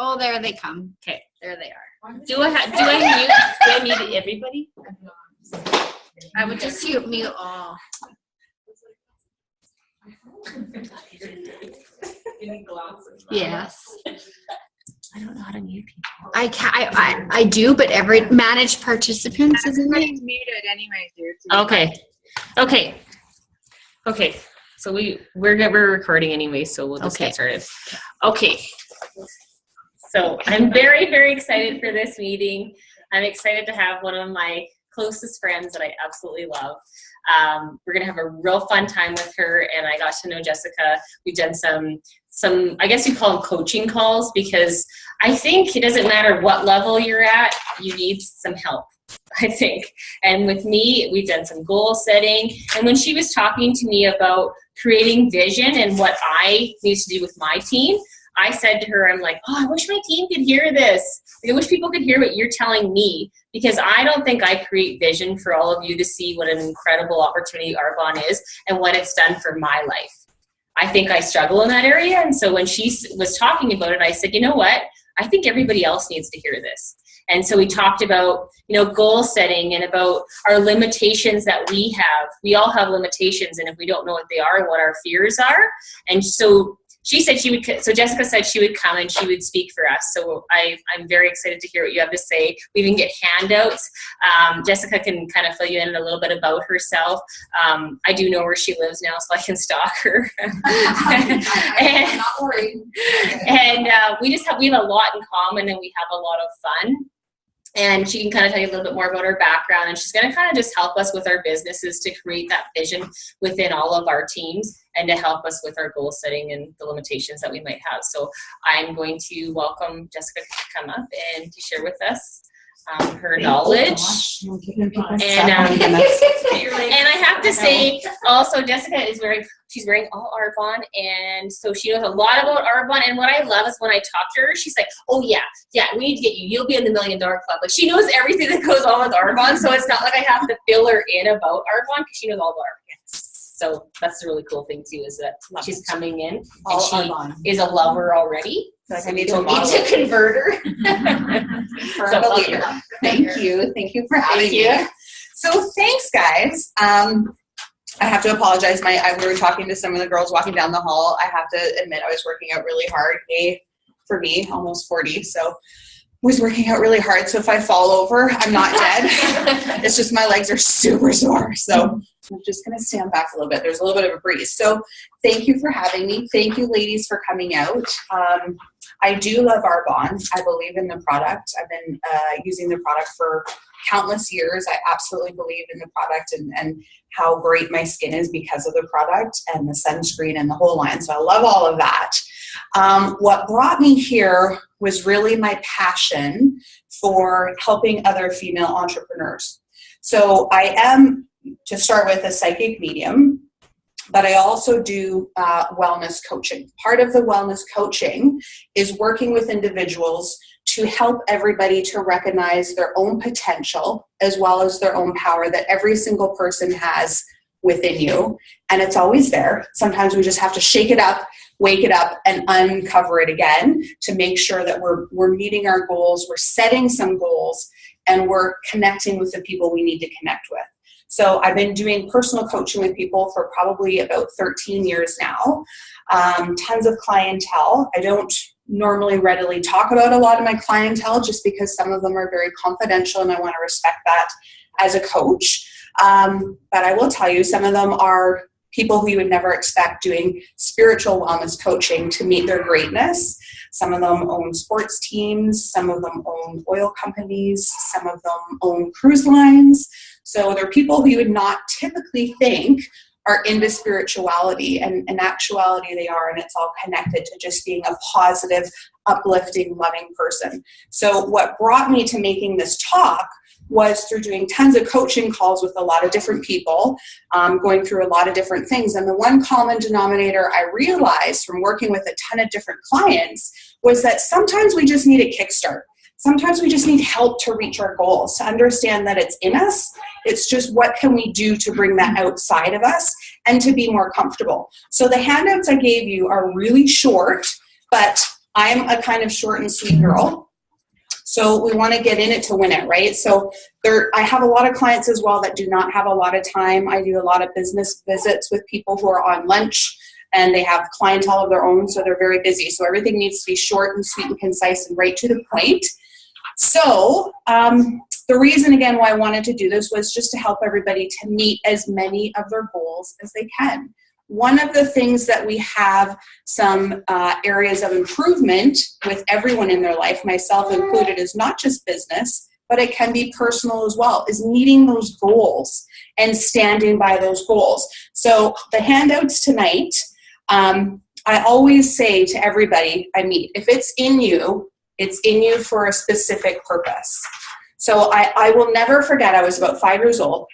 Oh, there they come. Okay. There they are. Do I mute everybody? I would just mute all. Yes. I don't know how to mute people. I do, but every managed participants isn't it? Muted anyway, dude. Okay. So we're recording anyway, so we'll just get started. Okay. So I'm very, very excited for this meeting. I'm excited to have one of my closest friends that I absolutely love. We're going to have a real fun time with her, and I got to know Jessica. We've done some, I guess you call them coaching calls, because I think it doesn't matter what level you're at, you need some help, I think. And with me, we've done some goal setting. And when she was talking to me about creating vision and what I need to do with my team, I said to her, I'm like, I wish my team could hear this. I wish people could hear what you're telling me, because I don't think I create vision for all of you to see what an incredible opportunity Arbonne is and what it's done for my life. I think I struggle in that area. And so when she was talking about it, I said, you know what? I think everybody else needs to hear this. And so we talked about, goal setting and about our limitations that we have. We all have limitations, and if we don't know what they are and what our fears are. And so she said Jessica said she would come and she would speak for us. So I'm very excited to hear what you have to say. We even get handouts. Jessica can kind of fill you in a little bit about herself. I do know where she lives now, so I can stalk her. I'm not worried. And we have a lot in common, and we have a lot of fun. And she can kind of tell you a little bit more about her background, and she's going to kind of just help us with our businesses to create that vision within all of our teams and to help us with our goal setting and the limitations that we might have. So I'm going to welcome Jessica to come up and to share with us her knowledge. And I have to say also, Jessica is she's wearing all Arbonne, and so she knows a lot about Arbonne. And what I love is when I talk to her, she's like, oh yeah, we need to get you. You'll be in the $1 Million Club. Like, she knows everything that goes on with Arbonne, so it's not like I have to fill her in about Arbonne, because she knows all about Arbonne. So that's the really cool thing too, is that she's coming in and she Arbonne is a lover already. Like, so I need to convert her. Thank you for having me. So thanks, guys. I have to apologize. We were talking to some of the girls walking down the hall. I have to admit I was working out really hard. For me, almost 40, so was working out really hard. So if I fall over, I'm not dead. It's just my legs are super sore. So I'm just going to stand back a little bit. There's a little bit of a breeze. So thank you for having me. Thank you, ladies, for coming out. I do love Arbonne. I believe in the product. I've been using the product for countless years. I absolutely believe in the product and how great my skin is because of the product and the sunscreen and the whole line. So I love all of that. What brought me here was really my passion for helping other female entrepreneurs. So I am, to start with, a psychic medium, but I also do wellness coaching. Part of the wellness coaching is working with individuals to help everybody to recognize their own potential as well as their own power that every single person has within you. And it's always there. Sometimes we just have to shake it up, wake it up, and uncover it again to make sure that we're meeting our goals, we're setting some goals, and we're connecting with the people we need to connect with. So I've been doing personal coaching with people for probably about 13 years now. Tons of clientele. I don't normally readily talk about a lot of my clientele just because some of them are very confidential, and I want to respect that as a coach. But I will tell you, some of them are people who you would never expect doing spiritual wellness coaching to meet their greatness. Some of them own sports teams. Some of them own oil companies. Some of them own cruise lines. So they're people who you would not typically think are into spirituality, and in actuality they are, and it's all connected to just being a positive, uplifting, loving person. So what brought me to making this talk was through doing tons of coaching calls with a lot of different people, going through a lot of different things. And the one common denominator I realized from working with a ton of different clients was that sometimes we just need a kickstart. Sometimes we just need help to reach our goals, to understand that it's in us. It's just what can we do to bring that outside of us and to be more comfortable. So the handouts I gave you are really short, but I'm a kind of short and sweet girl. So we want to get in it to win it, right? So I have a lot of clients as well that do not have a lot of time. I do a lot of business visits with people who are on lunch, and they have clientele of their own, so they're very busy. So everything needs to be short and sweet and concise and right to the point. So the reason, again, why I wanted to do this was just to help everybody to meet as many of their goals as they can. One of the things that we have some areas of improvement with everyone in their life, myself included, is not just business, but it can be personal as well, is meeting those goals and standing by those goals. So the handouts tonight, I always say to everybody I meet, if it's in you for a specific purpose. So I will never forget, I was about 5 years old,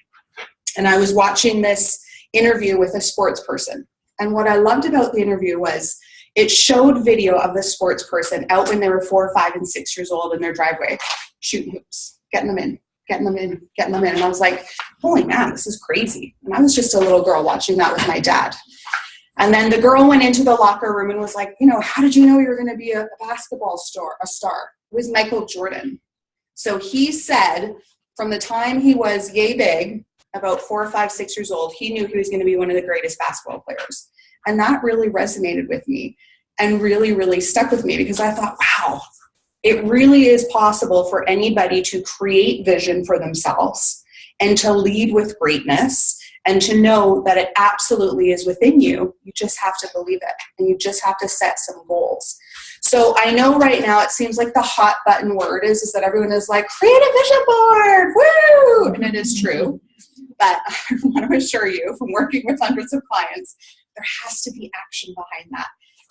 and I was watching this interview with a sports person. And what I loved about the interview was it showed video of the sports person out when they were 4, 5, and 6 years old in their driveway, shooting hoops, getting them in. And I was like, holy man, this is crazy. And I was just a little girl watching that with my dad. And then the girl went into the locker room and was like, how did you know you were going to be a basketball star? It was Michael Jordan. So he said from the time he was yay big, about 4, 5, 6 years old, he knew he was going to be one of the greatest basketball players. And that really resonated with me and really, really stuck with me, because I thought, wow, it really is possible for anybody to create vision for themselves and to lead with greatness and to know that it absolutely is within you. You just have to believe it, and you just have to set some goals. So I know right now it seems like the hot button word is that everyone is like, create a vision board, woo! And it is true. But I want to assure you, from working with hundreds of clients, there has to be action behind that.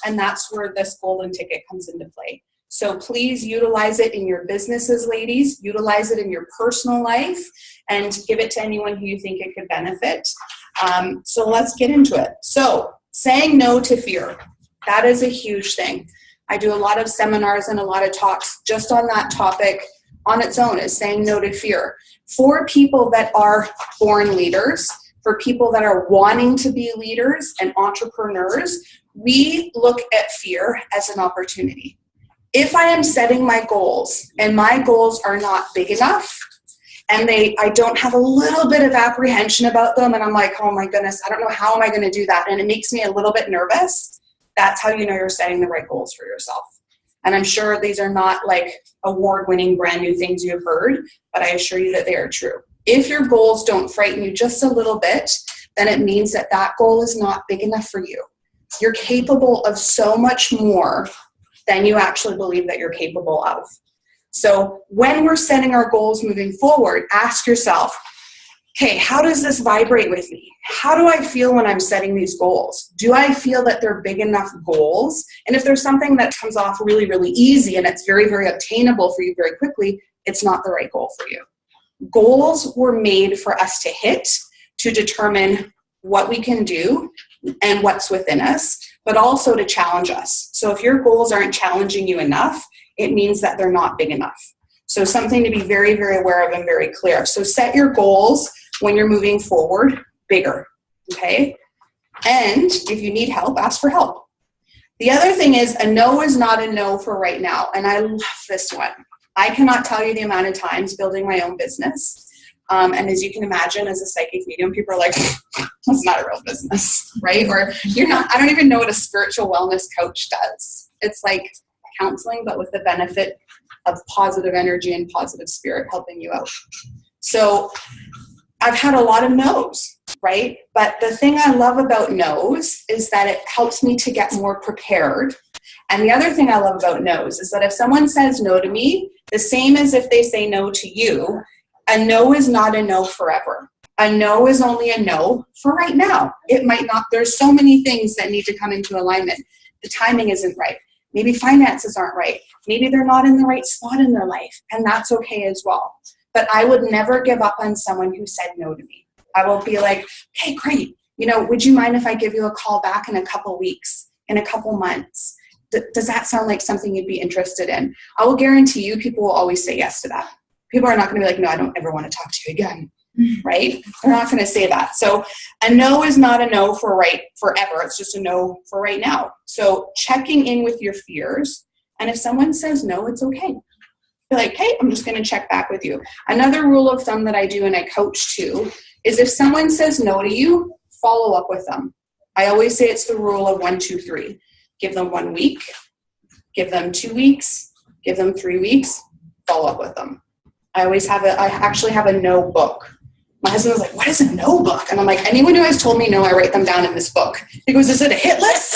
And that's where this golden ticket comes into play. So please utilize it in your businesses, ladies. Utilize it in your personal life and give it to anyone who you think it could benefit. So let's get into it. So saying no to fear. That is a huge thing. I do a lot of seminars and a lot of talks just on that topic on its own, is saying no to fear. For people that are born leaders, for people that are wanting to be leaders and entrepreneurs, we look at fear as an opportunity. If I am setting my goals and my goals are not big enough, and I don't have a little bit of apprehension about them, and I'm like, oh my goodness, I don't know, how am I going to do that? And it makes me a little bit nervous. That's how you know you're setting the right goals for yourself. And I'm sure these are not like award-winning brand new things you've heard, but I assure you that they are true. If your goals don't frighten you just a little bit, then it means that that goal is not big enough for you. You're capable of so much more than you actually believe that you're capable of. So when we're setting our goals moving forward, ask yourself, okay, how does this vibrate with me? How do I feel when I'm setting these goals? Do I feel that they're big enough goals? And if there's something that comes off really, really easy and it's very, very obtainable for you very quickly, it's not the right goal for you. Goals were made for us to hit, to determine what we can do and what's within us, but also to challenge us. So if your goals aren't challenging you enough, it means that they're not big enough. So something to be very, very aware of and very clear. So set your goals when you're moving forward bigger, okay? And if you need help, ask for help. The other thing is, a no is not a no for right now. And I love this one. I cannot tell you the amount of times building my own business. And as you can imagine, as a psychic medium, people are like, that's not a real business, right? Or I don't even know what a spiritual wellness coach does. It's like counseling, but with the benefit of positive energy and positive spirit helping you out. So I've had a lot of no's, right? But the thing I love about no's is that it helps me to get more prepared. And the other thing I love about no's is that if someone says no to me, the same as if they say no to you, a no is not a no forever. A no is only a no for right now. It might not, there's so many things that need to come into alignment. The timing isn't right. Maybe finances aren't right. Maybe they're not in the right spot in their life, and that's okay as well. But I would never give up on someone who said no to me. I will be like, okay, great. Would you mind if I give you a call back in a couple weeks, in a couple months? Does that sound like something you'd be interested in? I will guarantee you people will always say yes to that. People are not going to be like, no, I don't ever want to talk to you again, right? They're not going to say that. So a no is not a no for forever. It's just a no for right now. So checking in with your fears, And if someone says no, it's okay. Be like, hey, I'm just going to check back with you. Another rule of thumb that I do and I coach too is if someone says no to you, follow up with them. I always say it's the rule of 1, 2, 3. Give them 1 week, give them 2 weeks, give them 3 weeks, follow up with them. I actually have a no book. My husband was like, what is a no book? And I'm like, anyone who has told me no, I write them down in this book. He goes, is it a hit list?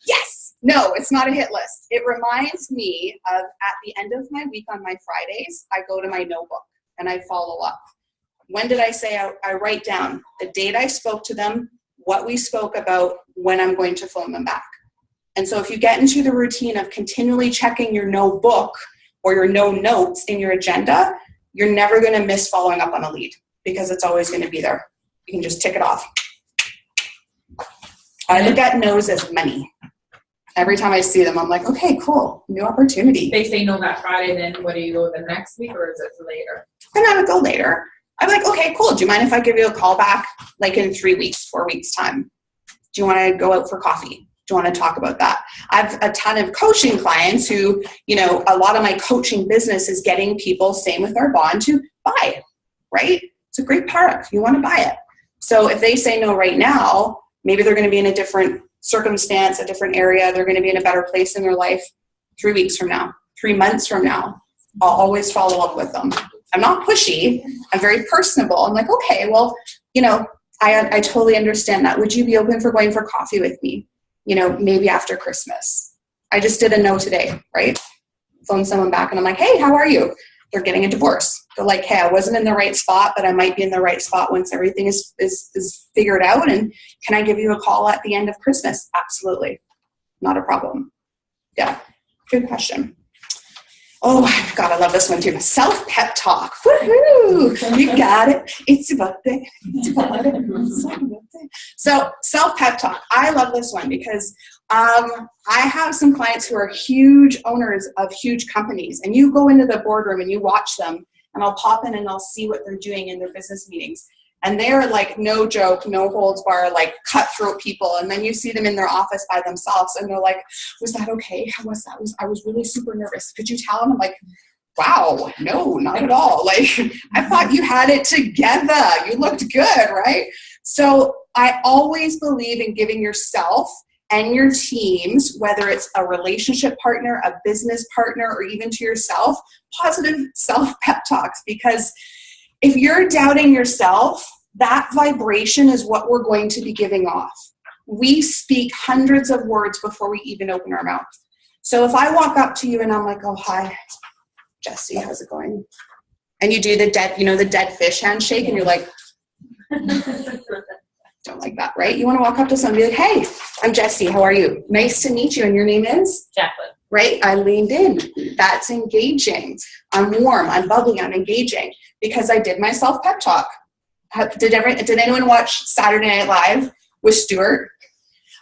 Yes. No, it's not a hit list. It reminds me of at the end of my week on my Fridays, I go to my no book and I follow up. When did I say I write down the date I spoke to them, what we spoke about, when I'm going to phone them back. And so if you get into the routine of continually checking your no book or your no notes in your agenda, you're never going to miss following up on a lead because it's always going to be there. You can just tick it off. I look at no's as money. Every time I see them, I'm like, okay, cool, new opportunity. They say no that Friday, then what do you go the next week or is it later? Then I would go later. I'm like, okay, cool. Do you mind if I give you a call back like in 3 weeks, 4 weeks time? Do you want to go out for coffee? Do you want to talk about that? I have a ton of coaching clients who, a lot of my coaching business is getting people, same with our bond, to buy it, right? It's a great product. You want to buy it. So if they say no right now, maybe they're going to be in a different circumstance, a different area. They're going to be in a better place in their life 3 weeks from now, 3 months from now. I'll always follow up with them. I'm not pushy. I'm very personable. I'm like, okay, well, I totally understand that. Would you be open for going for coffee with me? Maybe after Christmas. I just did a no today, right? Phone someone back and I'm like, hey, how are you? They're getting a divorce. They're like, hey, I wasn't in the right spot, but I might be in the right spot once everything is figured out. And can I give you a call at the end of Christmas? Absolutely. Not a problem. Yeah. Good question. Oh, God, I love this one too. Self-pep talk. Woohoo! You got it. It's about it. It's about it. It's about it. So self-pep talk. I love this one because I have some clients who are huge owners of huge companies. And you go into the boardroom and you watch them. And I'll pop in and I'll see what they're doing in their business meetings. And they're like, no joke, no holds bar, like cutthroat people. And then you see them in their office by themselves and they're like, was that okay? How was that? I was really super nervous. Could you tell them? I'm like, wow, no, not at all. Like, I thought you had it together. You looked good, right? So I always believe in giving yourself and your teams, whether it's a relationship partner, a business partner, or even to yourself, positive self-pep talks. Because if you're doubting yourself, that vibration is what we're going to be giving off. We speak hundreds of words before we even open our mouth. So if I walk up to you and I'm like, oh, hi, Jesse, how's it going? And you do the dead fish handshake and you're like, don't like that, right? You want to walk up to someone and be like, hey, I'm Jesse, how are you? Nice to meet you. And your name is? Jacqueline. Right? I leaned in. That's engaging. I'm warm. I'm bubbly. I'm engaging because I did my self-pep talk. Did anyone watch Saturday Night Live with Stuart?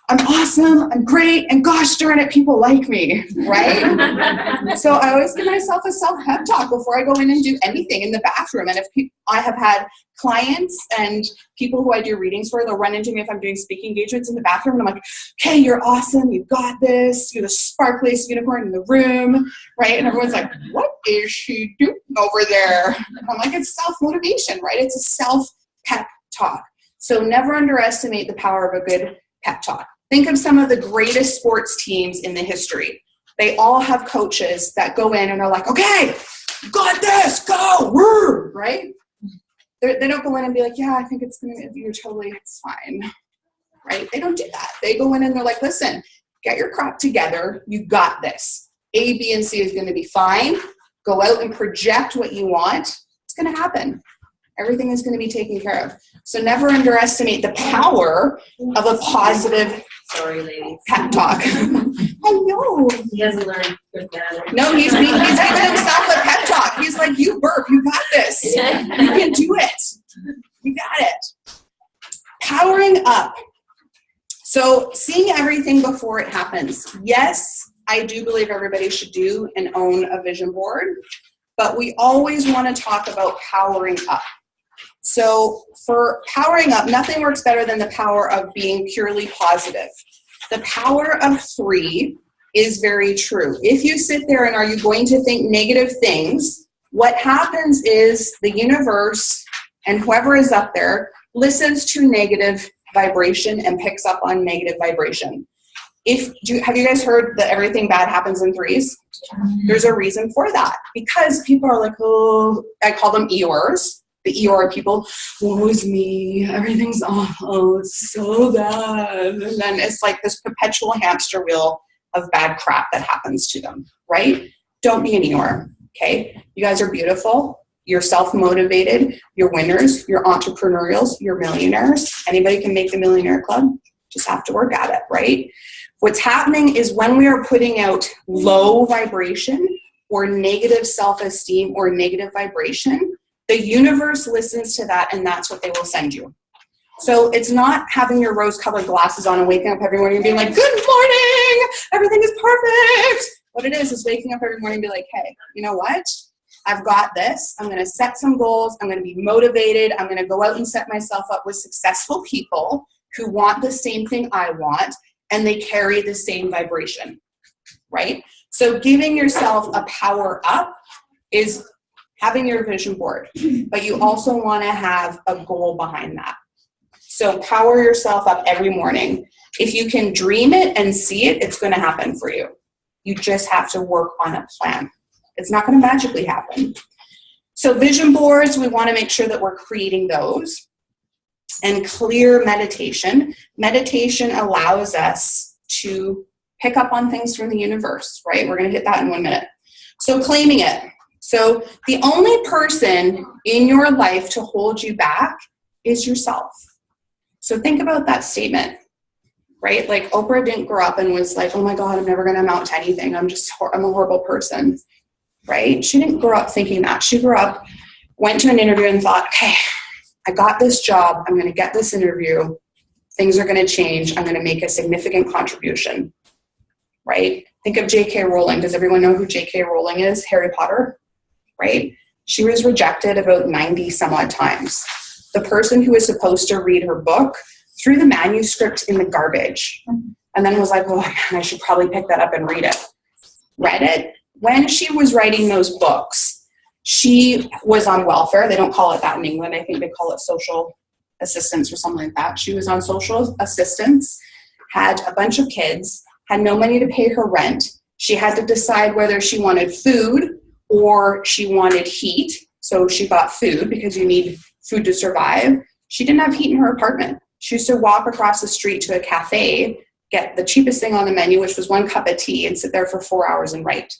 I'm awesome. I'm great. And gosh darn it, people like me, right? So I always give myself a self-pep talk before I go in and do anything in the bathroom. And if I have had clients and people who I do readings for, they'll run into me if I'm doing speaking engagements in the bathroom. And I'm like, okay, you're awesome. You got this. You're the sparkliest unicorn in the room, right? And everyone's like, what is she doing over there? And I'm like, it's self-motivation, right? It's a self-pep talk. So never underestimate the power of a good pep talk. Think of some of the greatest sports teams in the history. They all have coaches that go in and are like, okay, you got this, go, woo, right? They don't go in and be like, yeah, I think it's fine, right? They don't do that. They go in and they're like, listen, get your crap together. You got this. A, B, and C is going to be fine. Go out and project what you want. It's going to happen. Everything is going to be taken care of. So never underestimate the power of a positive pep talk. I know. He hasn't learned good manners. No, he's giving himself a pep talk. He's like, you burp, you got this. You can do it. You got it. Powering up. So seeing everything before it happens. Yes, I do believe everybody should do and own a vision board, but we always want to talk about powering up. So for powering up, nothing works better than the power of being purely positive. The power of 3 is very true. If you sit there and are you going to think negative things, what happens is the universe and whoever is up there listens to negative vibration and picks up on negative vibration. Have you guys heard that everything bad happens in threes? There's a reason for that, because people are like, oh, I call them Eeyores. The Eeyore people, woe is me, everything's awful, it's so bad. And then it's like this perpetual hamster wheel of bad crap that happens to them, right? Don't be an Eeyore, okay? You guys are beautiful. You're self-motivated. You're winners. You're entrepreneurials. You're millionaires. Anybody can make the millionaire club. Just have to work at it, right? What's happening is when we are putting out low vibration or negative self-esteem or negative vibration, the universe listens to that, and that's what they will send you. So it's not having your rose-colored glasses on and waking up every morning and being like, good morning, everything is perfect. What it is waking up every morning and be like, hey, you know what? I've got this. I'm going to set some goals. I'm going to be motivated. I'm going to go out and set myself up with successful people who want the same thing I want, and they carry the same vibration, right? So giving yourself a power up is having your vision board, but you also want to have a goal behind that. So power yourself up every morning. If you can dream it and see it, it's going to happen for you. You just have to work on a plan. It's not going to magically happen. So vision boards, we want to make sure that we're creating those. And clear meditation. Meditation allows us to pick up on things from the universe, right? We're going to hit that in 1 minute. So claiming it. So the only person in your life to hold you back is yourself. So think about that statement, right? Like Oprah didn't grow up and was like, oh my God, I'm never going to amount to anything. I'm a horrible person, right? She didn't grow up thinking that. She grew up, went to an interview and thought, okay, I got this job. I'm going to get this interview. Things are going to change. I'm going to make a significant contribution, right? Think of J.K. Rowling. Does everyone know who J.K. Rowling is? Harry Potter, right? She was rejected about 90 some odd times. The person who was supposed to read her book threw the manuscript in the garbage and then was like, oh man, I should probably pick that up and read it. Read it. When she was writing those books, she was on welfare. They don't call it that in England. I think they call it social assistance or something like that. She was on social assistance, had a bunch of kids, had no money to pay her rent. She had to decide whether she wanted food or she wanted heat. So she bought food because you need food to survive. She didn't have heat in her apartment. She used to walk across the street to a cafe, get the cheapest thing on the menu, which was 1 cup of tea, and sit there for 4 hours and write.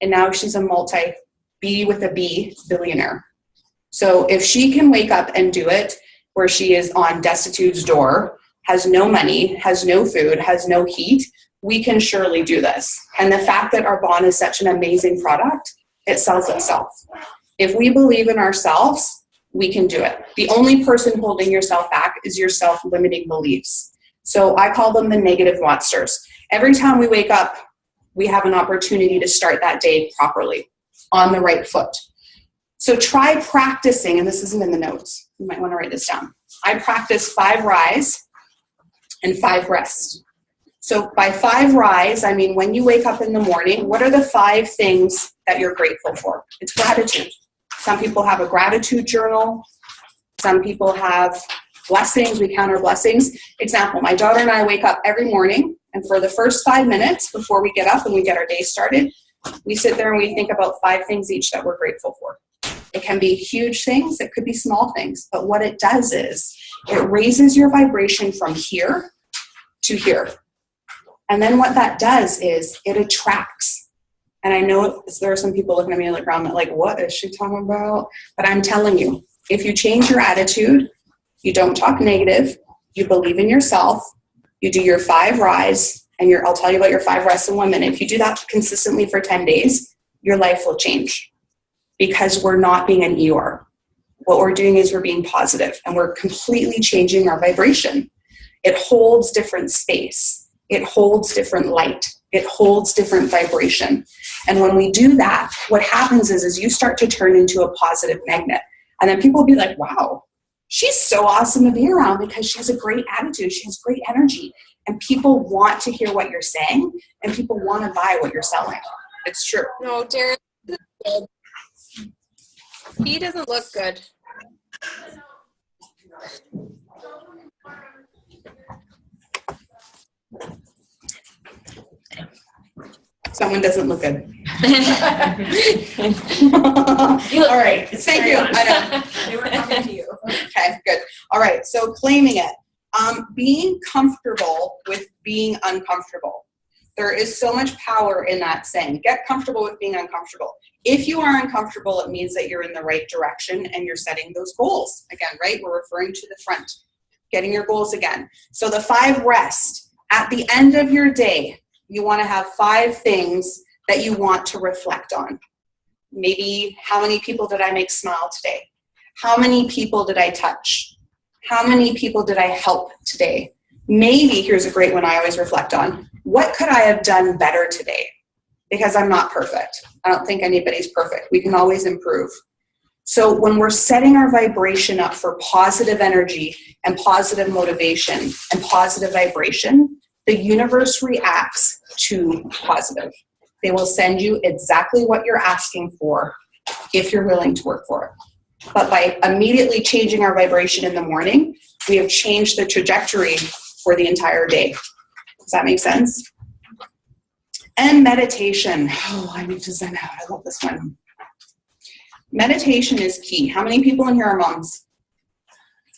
And now she's a B with a B billionaire. So if she can wake up and do it where she is on destitute's door, has no money, has no food, has no heat, we can surely do this. And the fact that Arbonne is such an amazing product, it sells itself. If we believe in ourselves, we can do it. The only person holding yourself back is your self-limiting beliefs. So I call them the negative monsters. Every time we wake up, we have an opportunity to start that day properly, on the right foot. So try practicing, and this isn't in the notes. You might want to write this down. I practice 5 rise and 5 rest. So by 5 rise, I mean when you wake up in the morning, what are the 5 things that you're grateful for? It's gratitude. Some people have a gratitude journal. Some people have blessings. We count our blessings. Example, my daughter and I wake up every morning, and for the first 5 minutes before we get up and we get our day started, we sit there and we think about 5 things each that we're grateful for. It can be huge things. It could be small things. But what it does is it raises your vibration from here to here. And then what that does is it attracts. And I know there are some people looking at me like, what is she talking about? But I'm telling you, if you change your attitude, you don't talk negative, you believe in yourself, you do your 5 rise, and I'll tell you about your 5 rests in 1 minute. If you do that consistently for 10 days, your life will change because we're not being an Eeyore. What we're doing is we're being positive and we're completely changing our vibration. It holds different space. It holds different light. It holds different vibration. And when we do that, what happens is you start to turn into a positive magnet. And then people will be like, wow, she's so awesome to be around because she has a great attitude. She has great energy. And people want to hear what you're saying, and people want to buy what you're selling. It's true. No, Darren isn't good. He doesn't look good. Someone doesn't look good. You look All right. great. Thank you. I know. They were coming to you. Okay, good. All right, so claiming it. Being comfortable with being uncomfortable. There is so much power in that saying. Get comfortable with being uncomfortable. If you are uncomfortable, it means that you're in the right direction and you're setting those goals. Again, right? We're referring to the front. Getting your goals again. So the 5 rest. At the end of your day, you want to have 5 things that you want to reflect on. Maybe, how many people did I make smile today? How many people did I touch? How many people did I help today? Maybe, here's a great one I always reflect on. What could I have done better today? Because I'm not perfect. I don't think anybody's perfect. We can always improve. So when we're setting our vibration up for positive energy and positive motivation and positive vibration, the universe reacts to positive. They will send you exactly what you're asking for if you're willing to work for it. But by immediately changing our vibration in the morning, we have changed the trajectory for the entire day. Does that make sense? And meditation. Oh, I need to zen out. I love this one. Meditation is key. How many people in here are moms?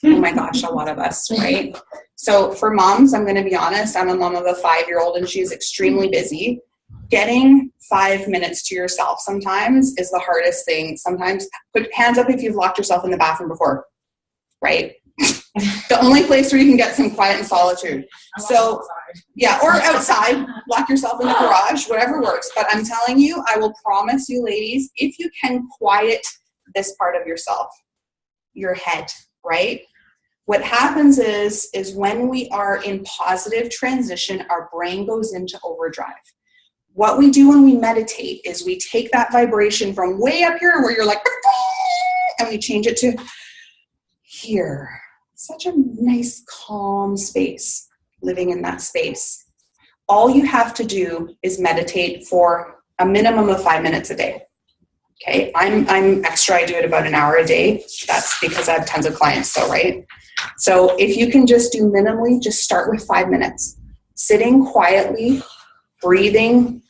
Oh my gosh, a lot of us, right? So for moms, I'm going to be honest, I'm a mom of a 5-year-old and she's extremely busy. Getting 5 minutes to yourself sometimes is the hardest thing. Sometimes, put hands up if you've locked yourself in the bathroom before, right? The only place where you can get some quiet and solitude. So, yeah, or outside, lock yourself in the garage, whatever works. But I'm telling you, I will promise you ladies, if you can quiet this part of yourself, your head, right? What happens is when we are in positive transition, our brain goes into overdrive. What we do when we meditate is we take that vibration from way up here where you're like, and we change it to here. Such a nice, calm space, living in that space. All you have to do is meditate for a minimum of 5 minutes a day. Okay, I'm extra, I do it about an hour a day. That's because I have tons of clients though, right? So if you can just do minimally, just start with 5 minutes. Sitting quietly, breathing,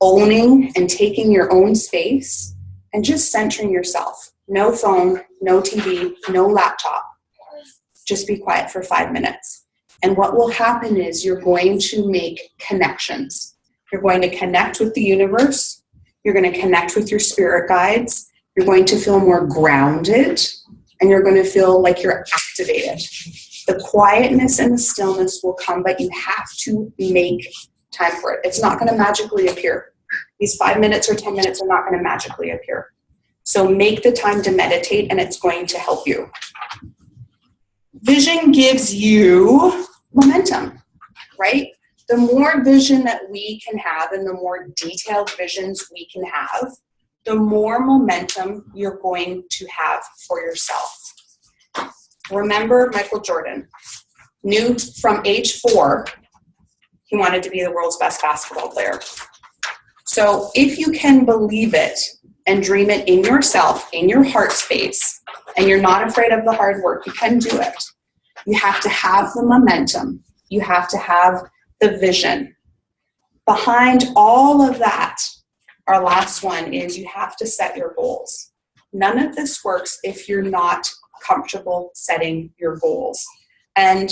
owning and taking your own space and just centering yourself. No phone, no TV, no laptop. Just be quiet for 5 minutes. And what will happen is you're going to make connections. You're going to connect with the universe. You're going to connect with your spirit guides. You're going to feel more grounded and you're going to feel like you're activated. The quietness and the stillness will come, but you have to make time for it. It's not going to magically appear. These 5 minutes or 10 minutes are not going to magically appear. So make the time to meditate and it's going to help you. Vision gives you momentum, right? The more vision that we can have and the more detailed visions we can have, the more momentum you're going to have for yourself. Remember Michael Jordan, knew from age 4, he wanted to be the world's best basketball player. So if you can believe it and dream it in yourself, in your heart space, and you're not afraid of the hard work, you can do it. You have to have the momentum. You have to have the vision. Behind all of that, our last one is you have to set your goals. None of this works if you're not comfortable setting your goals. And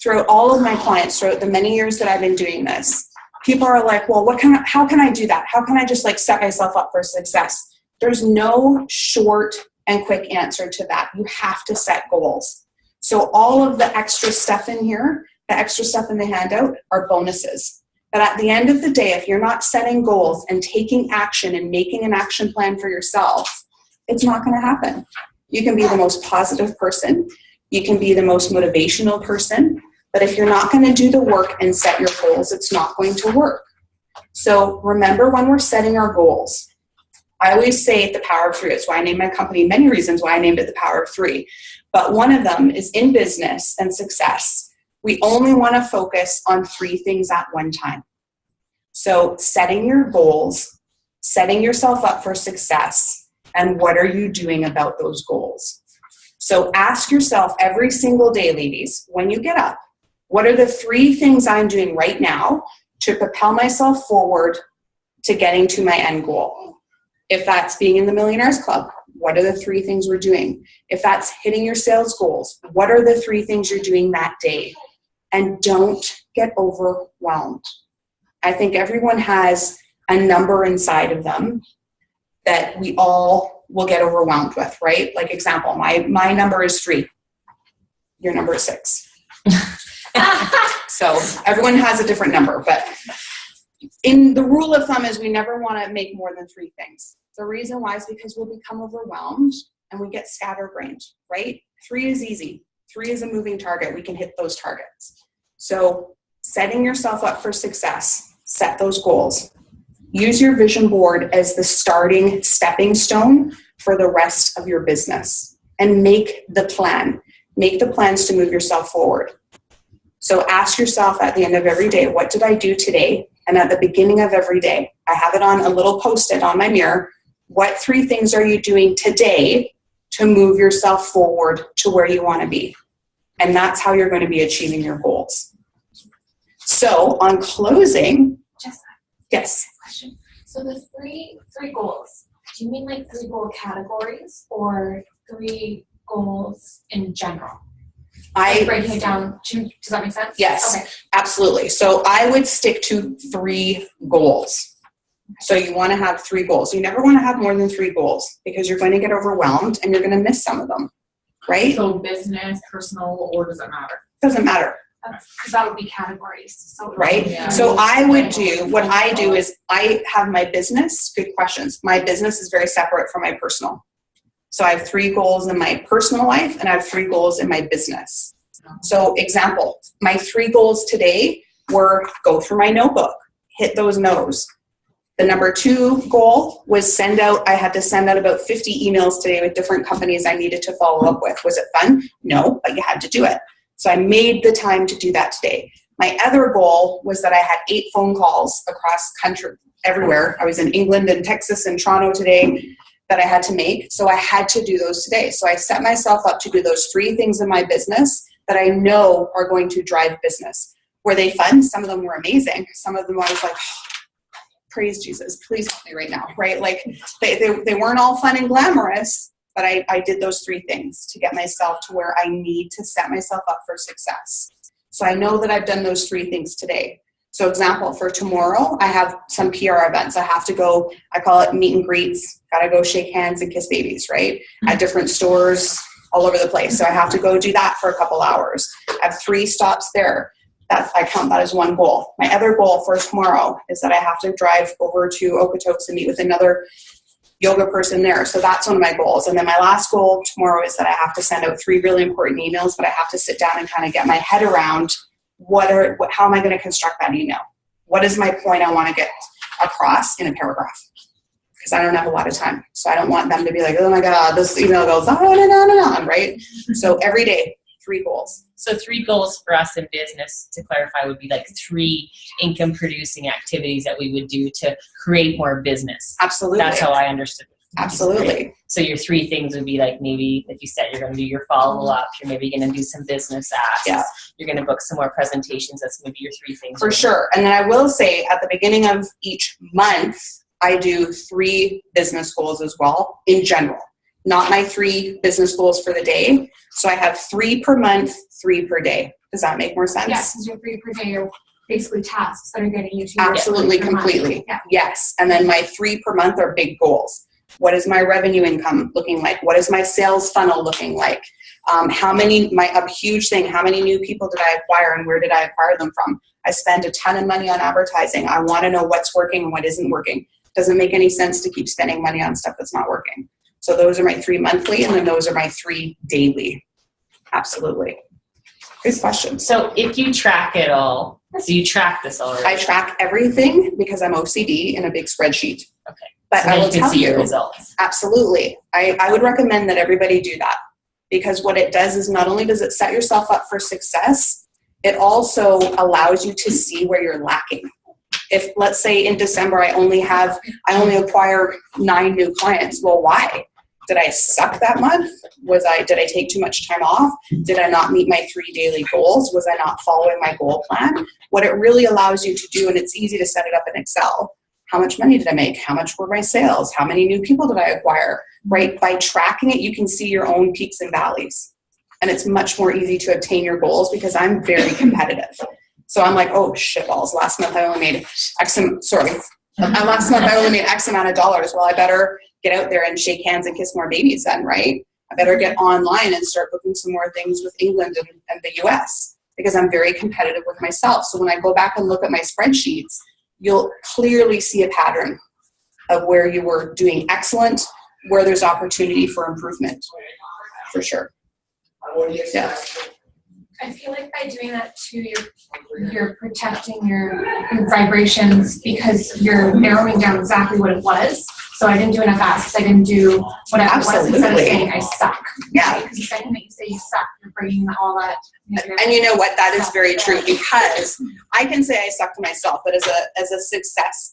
throughout all of my clients, throughout the many years that I've been doing this, people are like, well, how can I do that? How can I just like set myself up for success? There's no short and quick answer to that. You have to set goals. So all of the extra stuff in here, the extra stuff in the handout are bonuses. But at the end of the day, if you're not setting goals and taking action and making an action plan for yourself, it's not going to happen. You can be the most positive person. You can be the most motivational person. But if you're not going to do the work and set your goals, it's not going to work. So remember when we're setting our goals, I always say the power of 3. It's why I named my company, many reasons why I named it the power of 3. But one of them is in business and success. We only want to focus on 3 things at one time. So setting your goals, setting yourself up for success, and what are you doing about those goals? So ask yourself every single day, ladies, when you get up, what are the 3 things I'm doing right now to propel myself forward to getting to my end goal? If that's being in the Millionaires Club, what are the 3 things we're doing? If that's hitting your sales goals, what are the 3 things you're doing that day? And don't get overwhelmed. I think everyone has a number inside of them that we all will get overwhelmed with, right? Like example, my number is 3. Your number is 6. So everyone has a different number, but in the rule of thumb is we never want to make more than 3 things. The reason why is because we'll become overwhelmed and we get scatterbrained, right? 3 is easy. 3 is a moving target. We can hit those targets. So setting yourself up for success, set those goals. Use your vision board as the starting stepping stone for the rest of your business, and make the plan. Make the plans to move yourself forward. So ask yourself at the end of every day, what did I do today? And at the beginning of every day, I have it on a little Post-it on my mirror. What 3 things are you doing today to move yourself forward to where you want to be? And that's how you're going to be achieving your goals. So on closing, Just yes. a question. So the three goals, do you mean like 3 goal categories or 3 goals in general? Like breaking it down, does that make sense? Yes, Okay. absolutely. So I would stick to 3 goals. So you want to have 3 goals. You never want to have more than 3 goals because you're going to get overwhelmed and you're going to miss some of them, right? So business, personal, or does it matter? Doesn't matter, Because that would be categories. So right? Yeah. So I would do, what I do is I have my business, good questions. My business is very separate from my personal. So I have 3 goals in my personal life and I have 3 goals in my business. So example, my 3 goals today were go through my notebook, hit those no's. The number 2 goal was I had to send out about 50 emails today with different companies I needed to follow up with. Was it fun? No, but you had to do it. So I made the time to do that today. My other goal was that I had 8 phone calls across country, everywhere. I was in England and Texas and Toronto today that I had to make. So I had to do those today. So I set myself up to do those 3 things in my business that I know are going to drive business. Were they fun? Some of them were amazing. Some of them I was like, praise Jesus, please help me right now, right? Like they weren't all fun and glamorous, but I did those 3 things to get myself to where I need to set myself up for success. So I know that I've done those 3 things today. So example, for tomorrow, I have some PR events. I have to go, I call it meet and greets, gotta go shake hands and kiss babies, right? At different stores all over the place. So I have to go do that for a couple hours. I have 3 stops there. I count that as 1 goal. My other goal for tomorrow is that I have to drive over to Okotoks and meet with another yoga person there. So that's one of my goals. And then my last goal tomorrow is that I have to send out 3 really important emails, but I have to sit down and kind of get my head around how am I going to construct that email? What is my point I want to get across in a paragraph? Because I don't have a lot of time. So I don't want them to be like, oh my God, this email goes on and on and on, right? So every day, 3 goals. So 3 goals for us in business, to clarify, would be like 3 income producing activities that we would do to create more business. Absolutely. That's how I understood it. Absolutely. So your 3 things would be like, maybe, like you said, you're going to do your follow-up. You're maybe going to do some business asks. Yeah. You're going to book some more presentations. That's maybe your 3 things. For sure. And then I will say at the beginning of each month, I do 3 business goals as well in general. Not my 3 business goals for the day. So I have 3 per month, 3 per day. Does that make more sense? Yes, because your 3 per day are basically tasks that are getting you to your Absolutely, 3 per month. completely. Yeah. Yes. And then my 3 per month are big goals. What is my revenue income looking like? What is my sales funnel looking like? A huge thing, how many new people did I acquire and where did I acquire them from? I spend a ton of money on advertising. I want to know what's working and what isn't working. Doesn't make any sense to keep spending money on stuff that's not working. So those are my 3 monthly, and then those are my 3 daily. Absolutely. Good question. So if you track it all, so you track this already. I track everything because I'm OCD in a big spreadsheet. Okay. But So I then will you can tell see your you, results. absolutely. I would recommend that everybody do that, because what it does is not only does it set yourself up for success, it also allows you to see where you're lacking. If, let's say in December, I only acquire 9 new clients. Well, why? Did I suck that month? Did I take too much time off? Did I not meet my 3 daily goals? Was I not following my goal plan? What it really allows you to do, and it's easy to set it up in Excel, how much money did I make? How much were my sales? How many new people did I acquire? Right? By tracking it, you can see your own peaks and valleys. And it's much more easy to obtain your goals because I'm very competitive. So I'm like, oh shit balls, last month I only made X amount of dollars. Well, I better get out there and shake hands and kiss more babies then, right? I better get online and start booking some more things with England and the US because I'm very competitive with myself. So when I go back and look at my spreadsheets, you'll clearly see a pattern of where you were doing excellent, where there's opportunity for improvement, for sure. Yeah. I feel like by doing that too, you're protecting your vibrations because you're narrowing down exactly what it was. So I didn't do enough asks. I didn't do whatever it was instead of saying I suck. Yeah. Because the second that you say you suck, you're bringing all that. And you know what? That is very true because I can say I suck to myself, but as a success,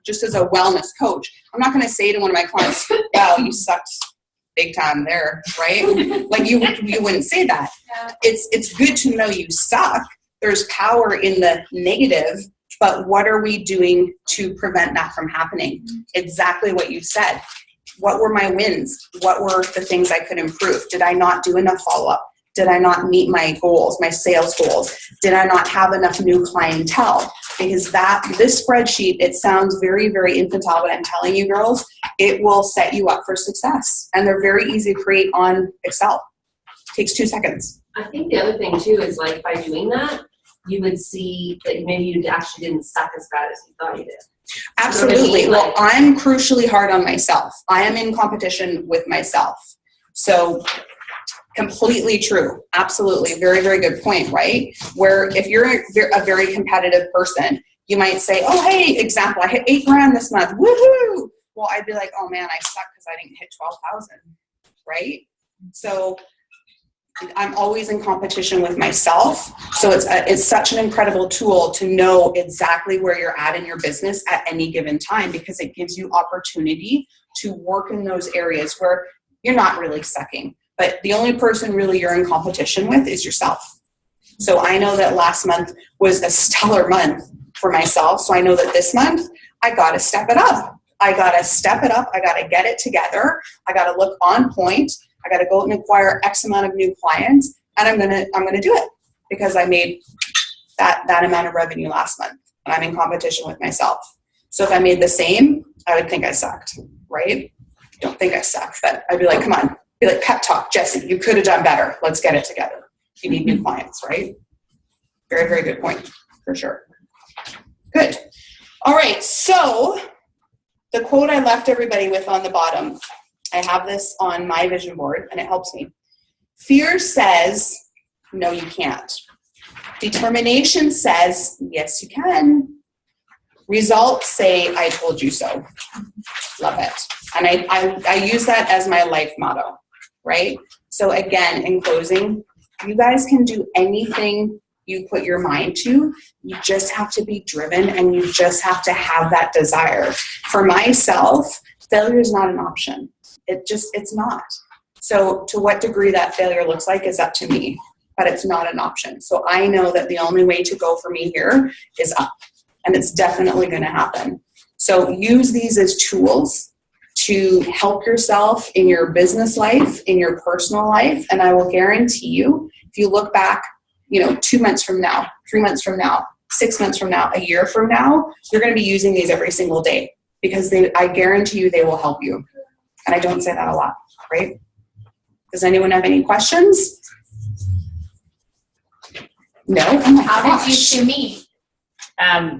just as a wellness coach, I'm not going to say to one of my clients, "Wow, you sucked big time there," right? Like you wouldn't say that. Yeah. It's good to know you suck. There's power in the negative, but what are we doing to prevent that from happening? Exactly what you said. What were my wins? What were the things I could improve? Did I not do enough follow-up? Did I not meet my goals, my sales goals? Did I not have enough new clientele? Because this spreadsheet, it sounds very, very infantile, but I'm telling you girls, it will set you up for success. And they're very easy to create on Excel. Takes 2 seconds. I think the other thing too is like by doing that, you would see that maybe you actually didn't suck as bad as you thought you did. Absolutely. Well, I'm crucially hard on myself. I am in competition with myself. So completely true. Absolutely. Very, very good point, right? Where if you're a very competitive person, you might say, oh, hey, example, I hit $8,000 this month. Woohoo! Well, I'd be like, oh man, I suck because I didn't hit 12,000, right? So I'm always in competition with myself. So it's such an incredible tool to know exactly where you're at in your business at any given time because it gives you opportunity to work in those areas where you're not really sucking. But the only person really you're in competition with is yourself. So I know that last month was a stellar month for myself. So I know that this month I got to step it up. I got to get it together. I got to look on point. I got to go and acquire X amount of new clients, and I'm gonna do it because I made that amount of revenue last month, and I'm in competition with myself. So if I made the same, I would think I sucked, right? Don't think I suck, but I'd be like, come on, be like pep talk, Jesse. You could have done better. Let's get it together. You need new clients, right? Very, very good point for sure. Good. All right. So the quote I left everybody with on the bottom. I have this on my vision board, and it helps me. Fear says, no, you can't. Determination says, yes, you can. Results say, I told you so. Love it. And I use that as my life motto, right? So again, in closing, you guys can do anything you put your mind to. You just have to be driven, and you just have to have that desire. For myself, failure is not an option. It's not. So to what degree that failure looks like is up to me, but it's not an option. So I know that the only way to go for me here is up, and it's definitely going to happen. So use these as tools to help yourself in your business life, in your personal life, and I will guarantee you, if you look back, 2 months from now, 3 months from now, 6 months from now, a year from now, you're going to be using these every single day because I guarantee you they will help you. And I don't say that a lot, right? Does anyone have any questions? No? Oh my How gosh. did you two meet?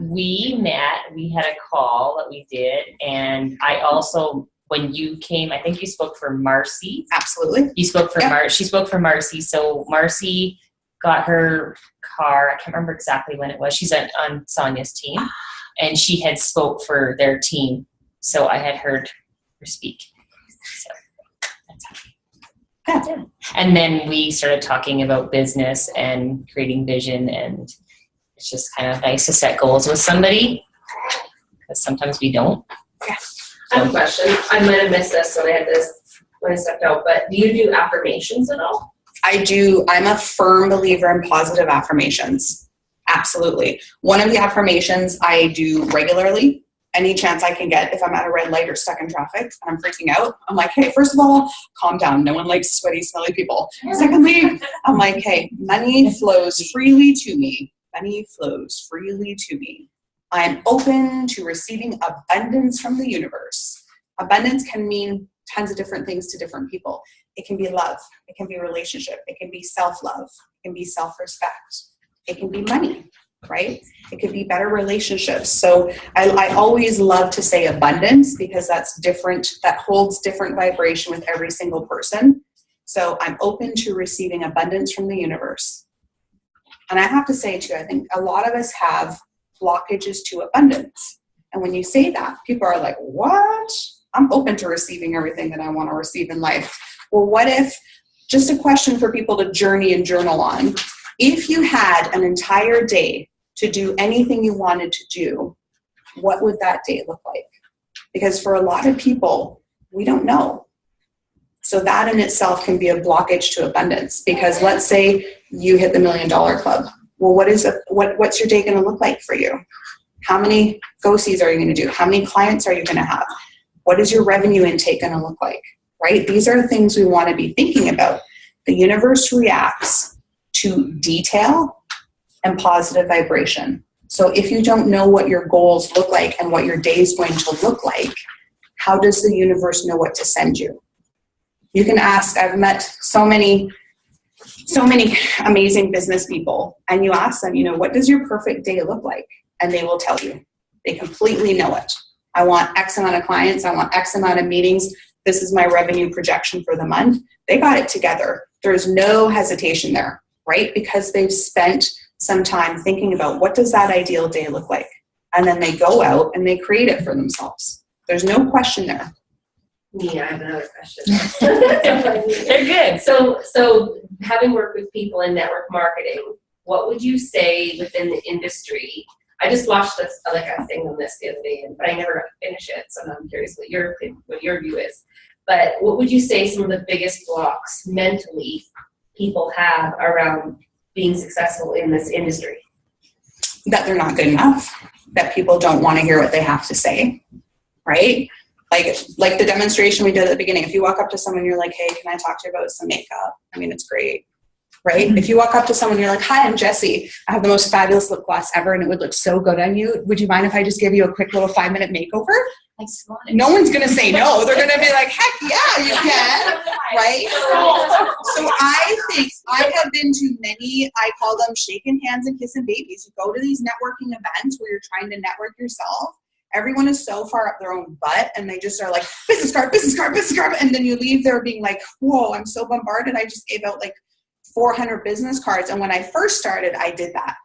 We met, we had a call that we did, and I also, when you came, I think you spoke for Marcy. Absolutely. You spoke for she spoke for Marcy. So Marcy got her car, I can't remember exactly when it was. She's on Sonia's team, and she had spoke for their team. So I had heard her speak. So that's how. Yeah. And then we started talking about business and creating vision, and it's just kind of nice to set goals with somebody because sometimes we don't. I have a question. I might have missed this when I stepped out, but do you do affirmations at all? I do. I'm a firm believer in positive affirmations. Absolutely. One of the affirmations I do regularly, any chance I can get if I'm at a red light or stuck in traffic and I'm freaking out. I'm like, hey, first of all, calm down. No one likes sweaty, smelly people. Secondly, I'm like, hey, money flows freely to me. Money flows freely to me. I'm open to receiving abundance from the universe. Abundance can mean tons of different things to different people. It can be love. It can be relationship. It can be self-love. It can be self-respect. It can be money, right? It could be better relationships. So I always love to say abundance because that's different. That holds different vibration with every single person. So I'm open to receiving abundance from the universe. And I have to say too, I think a lot of us have blockages to abundance. And when you say that, people are like, what? I'm open to receiving everything that I want to receive in life. Well, what if, just a question for people to journey and journal on, if you had an entire day to do anything you wanted to do, what would that day look like? Because for a lot of people, we don't know. So that in itself can be a blockage to abundance, because let's say you hit the $1 Million Club. Well, what's your day going to look like for you? How many go-sees are you going to do? How many clients are you going to have? What is your revenue intake going to look like, right? These are things we want to be thinking about. The universe reacts to detail and positive vibration. So if you don't know what your goals look like and what your day is going to look like, how does the universe know what to send you? You can ask, I've met so many amazing business people, and you ask them, what does your perfect day look like? And they will tell you. They completely know it. I want X amount of clients. I want X amount of meetings. This is my revenue projection for the month. They got it together. There's no hesitation there, right? Because they've spent some time thinking about what does that ideal day look like? And then they go out and they create it for themselves. There's no question there. Me, I have another question. They're good. So having worked with people in network marketing, what would you say within the industry? I just watched a thing on this the other day, but I never got to finish it, so I'm curious what your view is. But what would you say some of the biggest blocks mentally people have around being successful in this industry? That they're not good enough, that people don't want to hear what they have to say, right? Like the demonstration we did at the beginning. If you walk up to someone, you're like, hey, can I talk to you about some makeup? I mean, it's great, right? Mm-hmm. If you walk up to someone, you're like, hi, I'm Jessie. I have the most fabulous lip gloss ever, and it would look so good on you. Would you mind if I just give you a quick little 5-minute makeover? No one's going to say no. They're going to be like, heck yeah, you can, right? So I think I have been to many, I call them shaking hands and kissing babies. You go to these networking events where you're trying to network yourself. Everyone is so far up their own butt, and they just are like, business card, business card, business card. And then you leave there being like, whoa, I'm so bombarded. I just gave out like 400 business cards. And when I first started, I did that.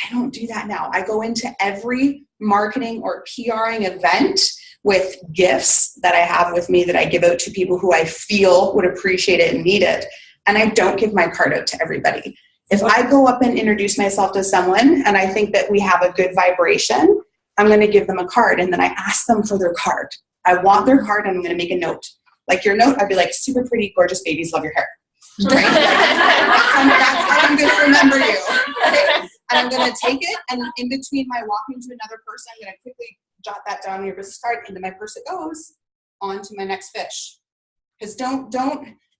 I don't do that now. I go into every marketing or PRing event with gifts that I have with me that I give out to people who I feel would appreciate it and need it. And I don't give my card out to everybody. If I go up and introduce myself to someone and I think that we have a good vibration, I'm going to give them a card, and then I ask them for their card. I want their card, and I'm going to make a note. Like your note, I'd be like, super pretty, gorgeous babies, love your hair. Right? That's how I'm going to remember you. Right? And I'm going to take it, and in between my walking to another person, I'm going to quickly jot that down on your business card. Into my purse it goes, on to my next fish. Because don't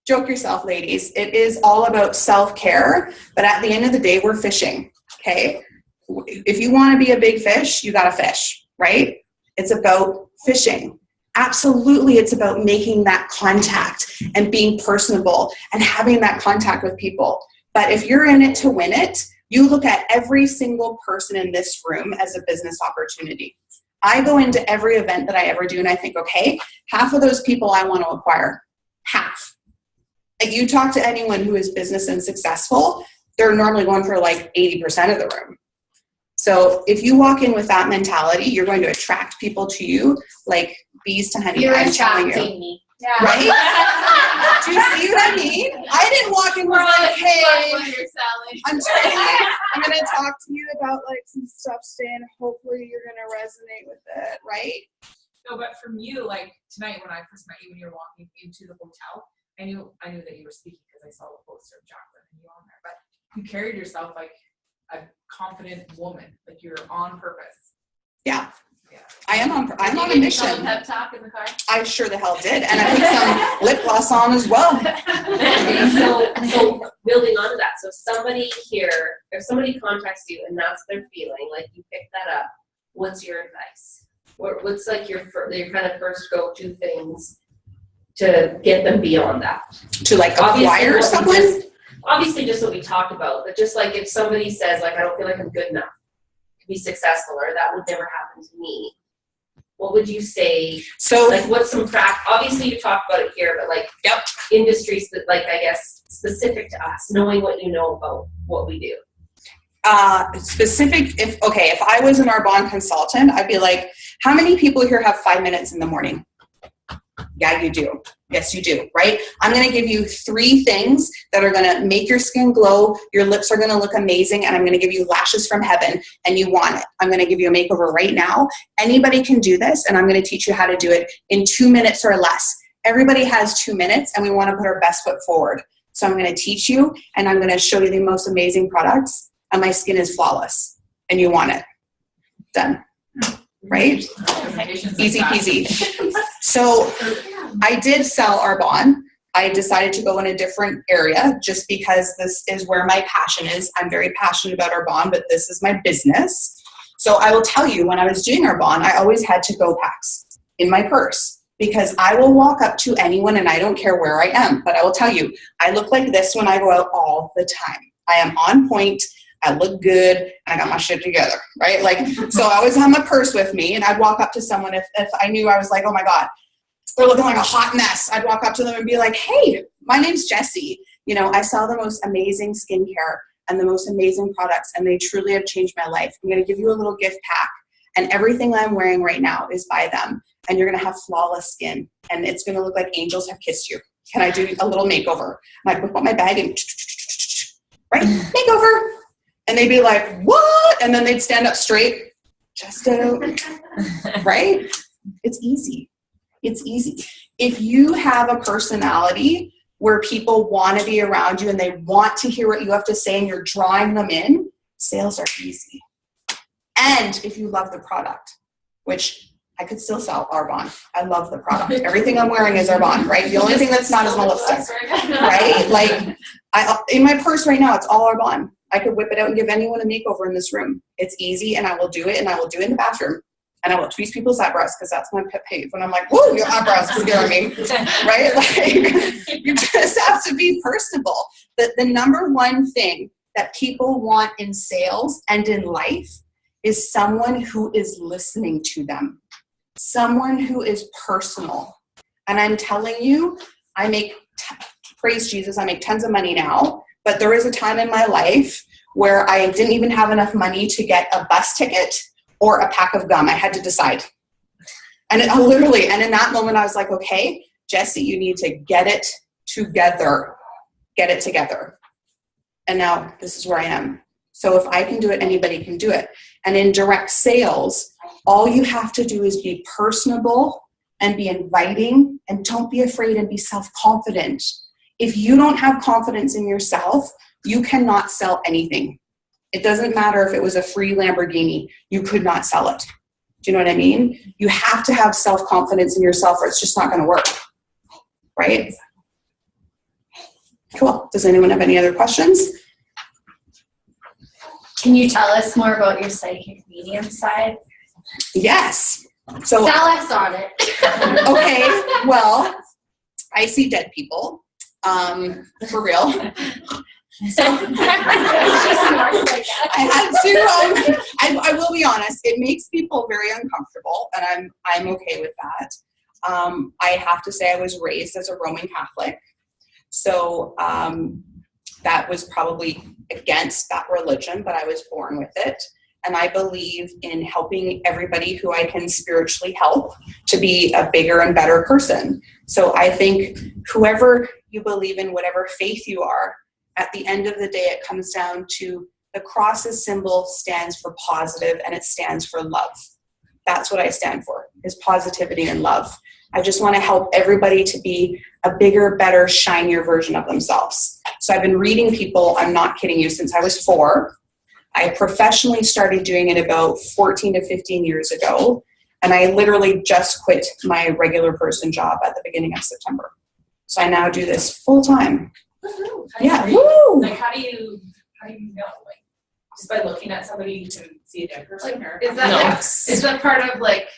joke yourself, ladies. It is all about self-care, but at the end of the day, we're fishing, okay? If you want to be a big fish, you got to fish, right? It's about fishing. Absolutely, it's about making that contact and being personable and having that contact with people. But if you're in it to win it, you look at every single person in this room as a business opportunity. I go into every event that I ever do and I think, okay, half of those people I want to acquire. Half. Like you talk to anyone who is business and successful, they're normally going for like 80% of the room. So if you walk in with that mentality, you're going to attract people to you like bees to honey. You're I'm telling attracting you. me. Yeah. right? Do you see what I mean? I didn't walk in and was like, hey, I'm gonna talk to you about like some stuff today and hopefully you're gonna resonate with it, right? No, but from you, like tonight when I first met you when you were walking into the hotel, I knew that you were speaking because I saw the poster of Jacqueline and you on there. But you carried yourself like a confident woman, like you're on purpose. Yeah. Yeah. I'm on a mission. Pep talk in the car. I sure the hell did. And I put some lip gloss on as well. So building on to that, so somebody here, if somebody contacts you and that's their feeling, like you pick that up, what's your advice? What's like your kind of first go-to things to get them beyond that? To like acquire someone? Obviously just what we talked about, but just like if somebody says like, I don't feel like I'm good enough to be successful, or that would never happen to me, what would you say? So like what's some obviously you talked about it here, but like industries that like, I guess, specific to us, knowing what you know about what we do. Specific, if I was an Arbonne consultant, I'd be like, how many people here have 5 minutes in the morning? Yeah, you do. Yes, you do, right? I'm going to give you 3 things that are going to make your skin glow. Your lips are going to look amazing, and I'm going to give you lashes from heaven, and you want it. I'm going to give you a makeover right now. Anybody can do this, and I'm going to teach you how to do it in 2 minutes or less. Everybody has 2 minutes, and we want to put our best foot forward. So I'm going to teach you, and I'm going to show you the most amazing products, and my skin is flawless, and you want it. Done. Right? Easy peasy. So I did sell Arbonne. I decided to go in a different area just because this is where my passion is. I'm very passionate about Arbonne, but this is my business. So I will tell you, when I was doing Arbonne, I always had to-go packs in my purse because I will walk up to anyone and I don't care where I am. But I will tell you, I look like this when I go out all the time. I am on point. I look good, and I got my shit together, right? Like, so I always have my purse with me, and I'd walk up to someone if I knew I was like, oh my God, they're looking like a hot mess. I'd walk up to them and be like, hey, my name's Jessie. You know, I sell the most amazing skincare and the most amazing products, and they truly have changed my life. I'm going to give you a little gift pack, and everything I'm wearing right now is by them, and you're going to have flawless skin, and it's going to look like angels have kissed you. Can I do a little makeover? And I'd whip out my bag and, right, makeover. And they'd be like, what? And then they'd stand up straight, just right? It's easy. It's easy. If you have a personality where people want to be around you and they want to hear what you have to say and you're drawing them in, sales are easy. And if you love the product, which I could still sell Arbonne. I love the product. Everything I'm wearing is Arbonne, right? The only thing that's not is my lipstick, right? Like in my purse right now, it's all Arbonne. I could whip it out and give anyone a makeover in this room. It's easy, and I will do it, and I will do it in the bathroom. And I will tweeze people's eyebrows because that's my pet peeve. When I'm like, whoa, your eyebrows are scaring me, right? Like, you just have to be personable. The number one thing that people want in sales and in life is someone who is listening to them, someone who is personal. And I'm telling you, praise Jesus, I make tons of money now. But there was a time in my life where I didn't even have enough money to get a bus ticket or a pack of gum. I had to decide. And and in that moment I was like, okay, Jessie, you need to get it together. Get it together. And now this is where I am. So if I can do it, anybody can do it. And in direct sales, all you have to do is be personable and be inviting, and don't be afraid and be self-confident. If you don't have confidence in yourself, you cannot sell anything. It doesn't matter if it was a free Lamborghini, you could not sell it. Do you know what I mean? You have to have self-confidence in yourself or it's just not going to work. Right? Cool. Does anyone have any other questions? Can you tell us more about your psychic medium side? Yes. So Sell us on it. okay, well, I see dead people. For real. So I had to. I will be honest. It makes people very uncomfortable, and I'm okay with that. I have to say I was raised as a Roman Catholic, so that was probably against that religion, but I was born with it. and I believe in helping everybody who I can spiritually help to be a bigger and better person. So I think whoever you believe in, whatever faith you are, at the end of the day, it comes down to the cross's symbol stands for positive and it stands for love. That's what I stand for, is positivity and love. I just want to help everybody to be a bigger, better, shinier version of themselves. So I've been reading people, I'm not kidding you, since I was 4. I professionally started doing it about 14 to 15 years ago. And I literally just quit my regular person job at the beginning of September. So I now do this full time. Yeah. Woo! Like, how do you know? Like, just by looking at somebody, you can see a dead person, or Is that No. like, is that part of like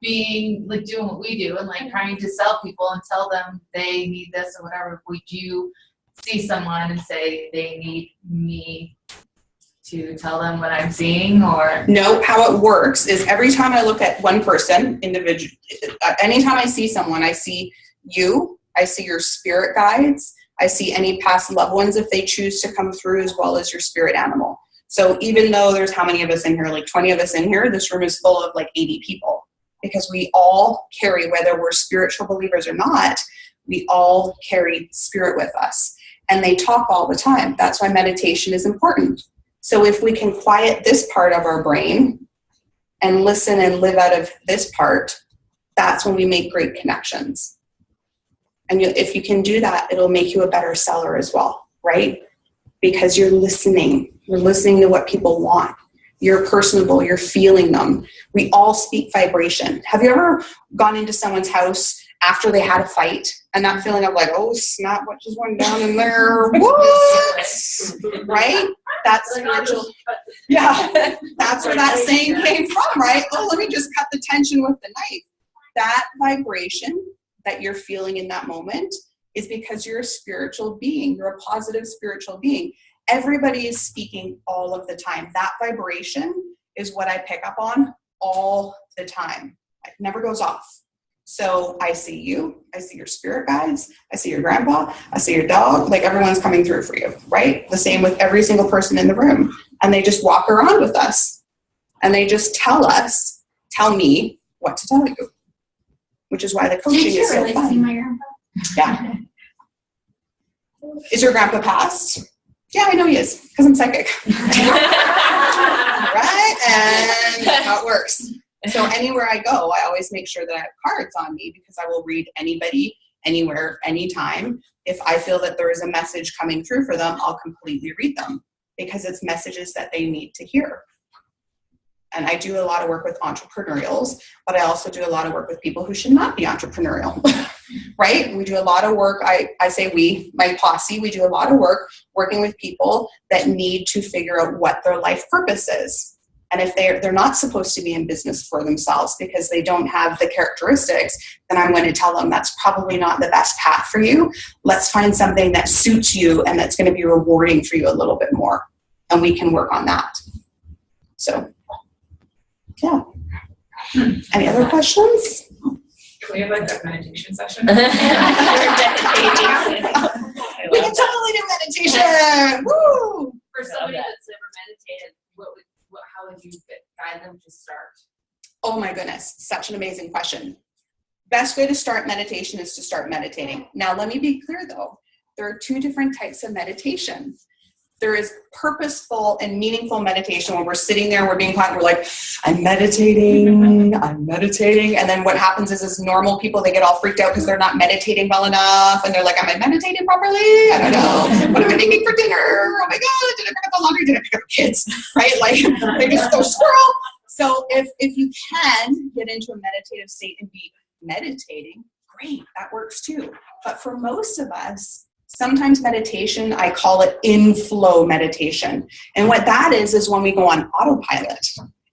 being like doing what we do and like trying to sell people and tell them they need this or whatever? Would you see someone and say they need me to tell them what I'm seeing, or? No, how it works is every time I look at one person, individual, anytime I see someone, I see you, I see your spirit guides, I see any past loved ones if they choose to come through, as well as your spirit animal. So even though there's how many of us in here, like 20 of us in here, this room is full of like 80 people, because we all carry, whether we're spiritual believers or not, we all carry spirit with us. And they talk all the time. That's why meditation is important. So if we can quiet this part of our brain and listen and live out of this part, that's when we make great connections. And if you can do that, it'll make you a better seller as well, right? Because you're listening to what people want. You're personable, you're feeling them. We all speak vibration. Have you ever gone into someone's house after they had a fight and that feeling of like, oh snap, what just went down in there? What? Right? That's spiritual. Yeah, that's where that saying came from, right? Oh, let me just cut the tension with the knife. That vibration that you're feeling in that moment is because you're a spiritual being. You're a positive spiritual being. Everybody is speaking all of the time. That vibration is what I pick up on all the time. It never goes off. So I see you, I see your spirit guides, I see your grandpa, I see your dog, like everyone's coming through for you, right? The same with every single person in the room. And they just walk around with us. And they just tell me what to tell you. Which is why the coaching Did you is so really fun. see my grandpa? Yeah. Is your grandpa passed? Yeah, I know he is, because I'm psychic. Right? And that's how it works. So anywhere I go, I always make sure that I have cards on me, because I will read anybody, anywhere, anytime. If I feel that there is a message coming through for them, I'll completely read them, because it's messages that they need to hear. And I do a lot of work with entrepreneurials, but I also do a lot of work with people who should not be entrepreneurial, right? We do a lot of work. I say we, my posse, we do a lot of work working with people that need to figure out what their life purpose is. And if they're not supposed to be in business for themselves because they don't have the characteristics, then I'm going to tell them that's probably not the best path for you. Let's find something that suits you and that's going to be rewarding for you a little bit more. And we can work on that. So, yeah. Any other questions? Can we have like a meditation session? We can totally do meditation. Woo! For somebody that's never meditated, how would you guide them to start? Oh my goodness, such an amazing question. Best way to start meditation is to start meditating. Now, let me be clear though. There are 2 different types of meditation. There is purposeful and meaningful meditation when we're sitting there, we're being quiet, we're like, I'm meditating. And then what happens is as normal people, they get all freaked out because they're not meditating well enough. And they're like, am I meditating properly? I don't know. What am I making for dinner? Oh my God, did I pick up the laundry? Did I pick up the kids? Right? Like they just go squirrel. So if you can get into a meditative state and be meditating, great, that works too. But for most of us, sometimes meditation, I call it in-flow meditation. And what that is when we go on autopilot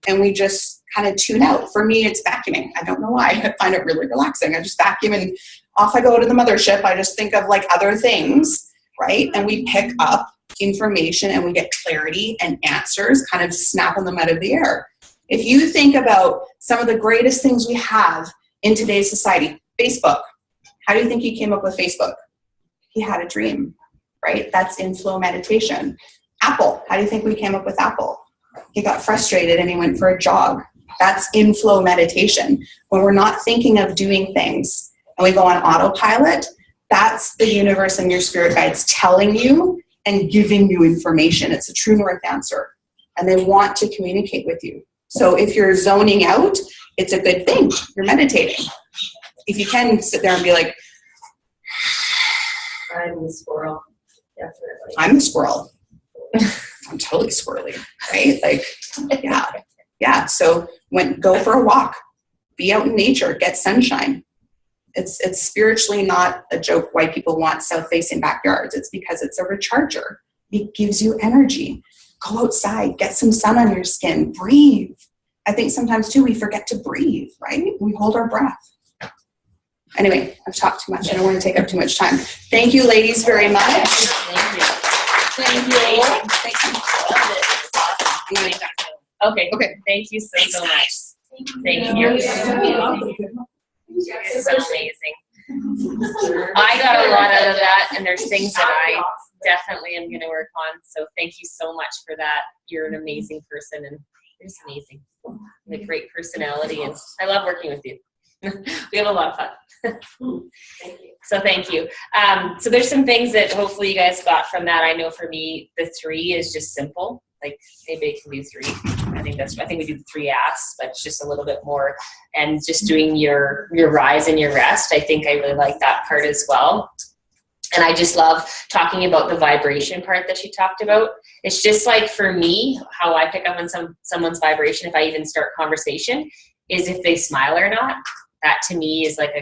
and we just kind of tune out. For me, it's vacuuming. I don't know why. I find it really relaxing. I just vacuum and off I go to the mothership. I just think of like other things, right? And we pick up information and we get clarity and answers, kind of snapping them out of the air. If you think about some of the greatest things we have in today's society, Facebook. How do you think he came up with Facebook? He had a dream, right? That's in-flow meditation. Apple, how do you think we came up with Apple? He got frustrated and he went for a jog. That's inflow meditation. When we're not thinking of doing things and we go on autopilot, that's the universe and your spirit guides telling you and giving you information. It's a true north answer. And they want to communicate with you. So if you're zoning out, it's a good thing. You're meditating. If you can sit there and be like, I'm the squirrel, definitely. I'm the squirrel. I'm totally squirrely, right? Like, yeah. Yeah. So go for a walk, be out in nature, get sunshine. It's spiritually not a joke why people want south-facing backyards. It's because it's a recharger. It gives you energy. Go outside, get some sun on your skin, breathe. I think sometimes too we forget to breathe, right? We hold our breath. Anyway, I've talked too much. I don't want to take up too much time. Thank you, ladies, very much. Thank you. Thank you. Thank you. Okay. Thank you so much. Thank you. It's so amazing. I got a lot out of that, and there's things that I definitely am going to work on. So thank you so much for that. You're an amazing person, and you're just amazing. You have a great personality, and I love working with you. We have a lot of fun. Thank you. So thank you. So there's some things that hopefully you guys got from that. I know for me, the 3 is just simple. Like anybody can do 3. I think we do the 3 asks, but it's just a little bit more. And just doing your rise and your rest. I think I really like that part as well. And I just love talking about the vibration part that you talked about. It's just like for me, how I pick up on someone's vibration, if I even start conversation, is if they smile or not. That to me is like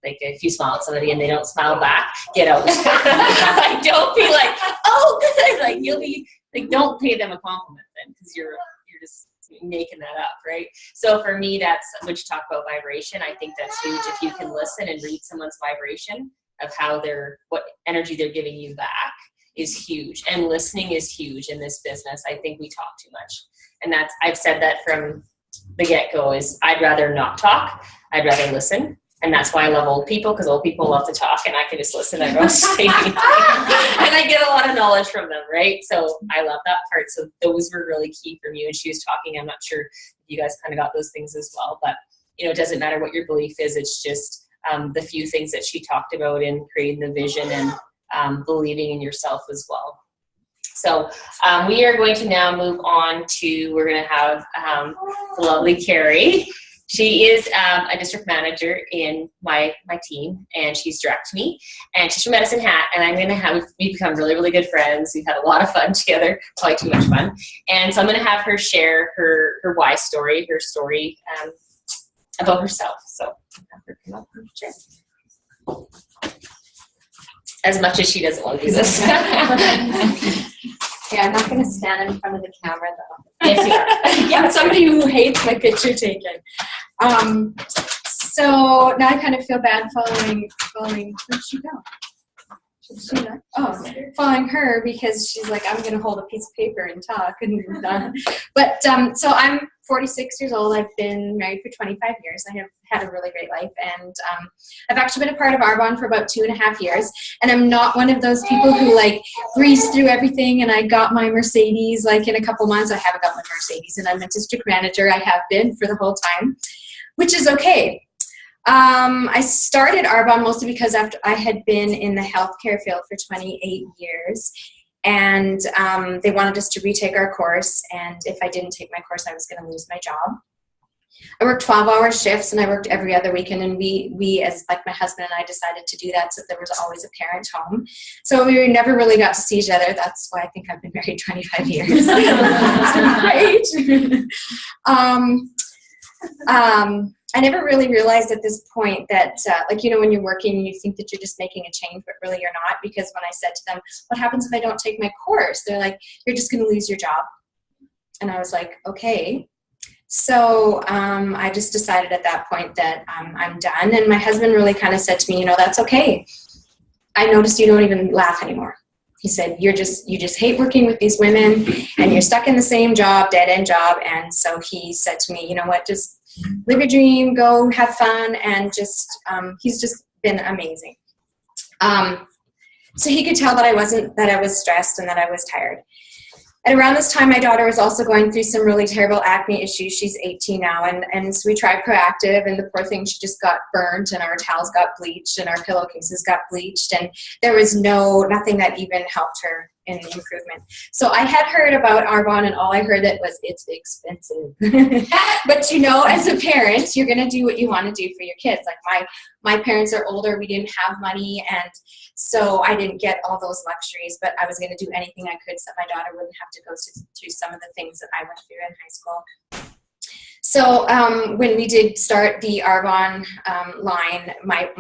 if you smile at somebody and they don't smile back, get out. Like don't be like, oh good. Like you'll be like, don't pay them a compliment then, because you're just making that up, right? So for me, that's when you talk about vibration. I think that's huge. If you can listen and read someone's vibration of how what energy they're giving you back is huge. And listening is huge in this business. I think we talk too much. And I've said that from the get-go is I'd rather not talk. I'd rather listen. And that's why I love old people, because old people love to talk and I can just listen and I don't say anything. And I get a lot of knowledge from them, right? So I love that part. So those were really key for me when she was talking. I'm not sure if you guys kind of got those things as well, but it doesn't matter what your belief is. It's just the few things that she talked about in creating the vision and believing in yourself as well. So we are going to now move on to, we're going to have the lovely Carrie. She is a district manager in my team, and she's direct to me, and she's from Medicine Hat, and we've become really, really good friends. We've had a lot of fun together, probably too much fun. And so I'm going to have her share her why story, her story about herself. So I'll have her come up and share. As much as she doesn't want to do this. Okay, I'm not going to stand in front of the camera though. Yes, you are. Yeah, I'm somebody who hates my picture taken. So now I kind of feel bad following. Where'd she go? Should she not? Oh, following her because she's like, I'm going to hold a piece of paper and talk. But so I'm 46 years old. I've been married for 25 years. I have had a really great life, and I've actually been a part of Arbonne for about 2.5 years. And I'm not one of those people who like breeze through everything. And I got my Mercedes like in a couple months. I haven't got my Mercedes, and I'm a district manager. I have been for the whole time, which is okay. I started Arbonne mostly because after I had been in the healthcare field for 28 years, and they wanted us to retake our course, and if I didn't take my course, I was going to lose my job. I worked 12-hour shifts, and I worked every other weekend, and we as like my husband and I decided to do that so there was always a parent home. So we never really got to see each other. That's why I think I've been married 25 years. It's been great. I never really realized at this point that, when you're working, you think that you're just making a change, but really you're not. Because when I said to them, what happens if I don't take my course? They're like, you're just going to lose your job. And I was like, okay. So I just decided at that point that I'm done. And my husband really kind of said to me, that's okay. I noticed you don't even laugh anymore. He said, you just hate working with these women, and you're stuck in the same job, dead-end job. And so he said to me, you know what, just live your dream, go have fun, and he's just been amazing. So he could tell that I was stressed and that I was tired. And around this time, my daughter was also going through some really terrible acne issues. She's 18 now, and so we tried Proactive, and the poor thing, she just got burnt, and our towels got bleached, and our pillowcases got bleached, and there was nothing that even helped her in the improvement. So I had heard about Arbonne, and all I heard that was it's expensive. But you know, as a parent, you're gonna do what you want to do for your kids. Like my parents are older, we didn't have money, and so I didn't get all those luxuries, but I was gonna do anything I could so that my daughter wouldn't have to go through some of the things that I went through in high school. So when we did start the Arbonne line, my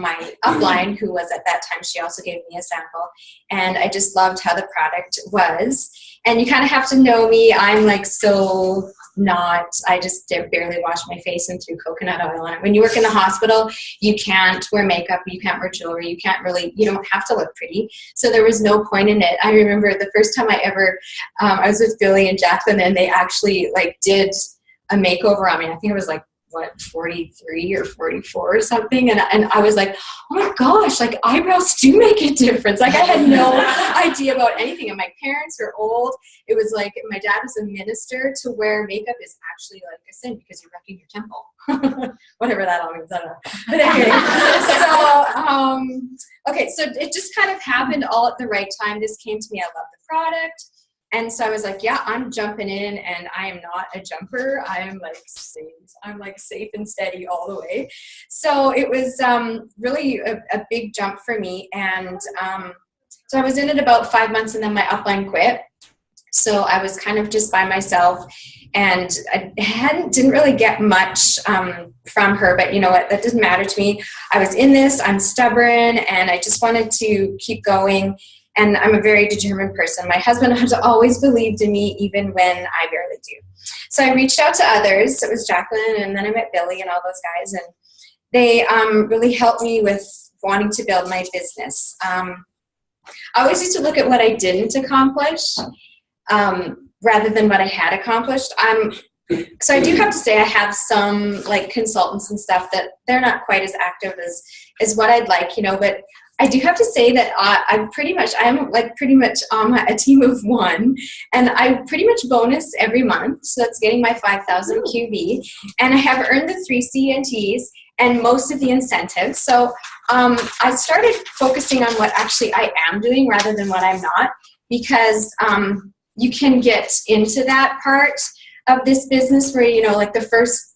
upline, who was at that time, she also gave me a sample, and I just loved how the product was. And you kind of have to know me. I'm like so not, I just barely wash my face and threw coconut oil on it. When you work in the hospital, you can't wear makeup, you can't wear jewelry, you don't have to look pretty. So there was no point in it. I remember the first time I ever, I was with Billy and Jacqueline, and they actually like did a makeover on me. I think it was like, 43 or 44 or something. And I was like, oh my gosh, like eyebrows do make a difference. Like I had no idea about anything. And my parents are old. It was like, my dad was a minister. To wear makeup is actually like a sin because you're wrecking your temple. Whatever that all means, I don't know. But anyway, okay, so it just kind of happened all at the right time. This came to me. I love the product. And so I was like, yeah, I'm jumping in, and I am not a jumper. I am like safe. I'm like safe and steady all the way. So it was really a big jump for me. And so I was in it about 5 months, and then my upline quit. So I was kind of just by myself, and I didn't really get much from her, but you know what, that doesn't matter to me. I was in this, I'm stubborn, and I just wanted to keep going. And I'm a very determined person. My husband has always believed in me, even when I barely do. So I reached out to others. It was Jacqueline, and then I met Billy and all those guys. And they really helped me with wanting to build my business. I always used to look at what I didn't accomplish rather than what I had accomplished. So I do have to say I have some like consultants and stuff that they're not quite as active as what I'd like, you know, but I do have to say that I'm pretty much on a team of one, and I pretty much bonus every month. So that's getting my 5,000 QV, and I have earned the 3 CNTs and most of the incentives. So I started focusing on what actually I am doing rather than what I'm not, because you can get into that part of this business where, you know, like the first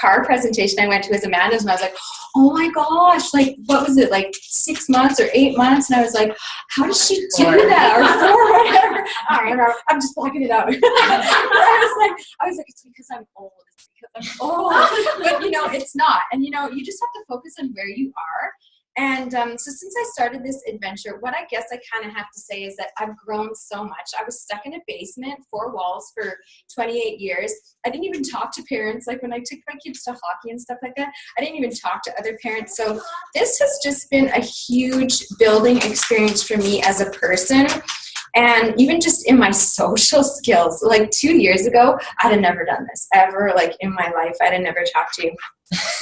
car presentation I went to was Amanda's, and I was like, oh my gosh, like what was it, like 6 months or 8 months? And I was like, how does she do that? Or 4, whatever. I don't know. I'm just blocking it out. I was like, it's because I'm old. It's because I'm old. But you know, it's not. And you know, you just have to focus on where you are. And so since I started this adventure, what I guess I kind of have to say is that I've grown so much. I was stuck in a basement, 4 walls for 28 years. I didn't even talk to parents. Like when I took my kids to hockey and stuff like that, I didn't even talk to other parents. So this has just been a huge building experience for me as a person. And even just in my social skills, like 2 years ago, I'd have never done this ever, like in my life. I'd have never talked to you.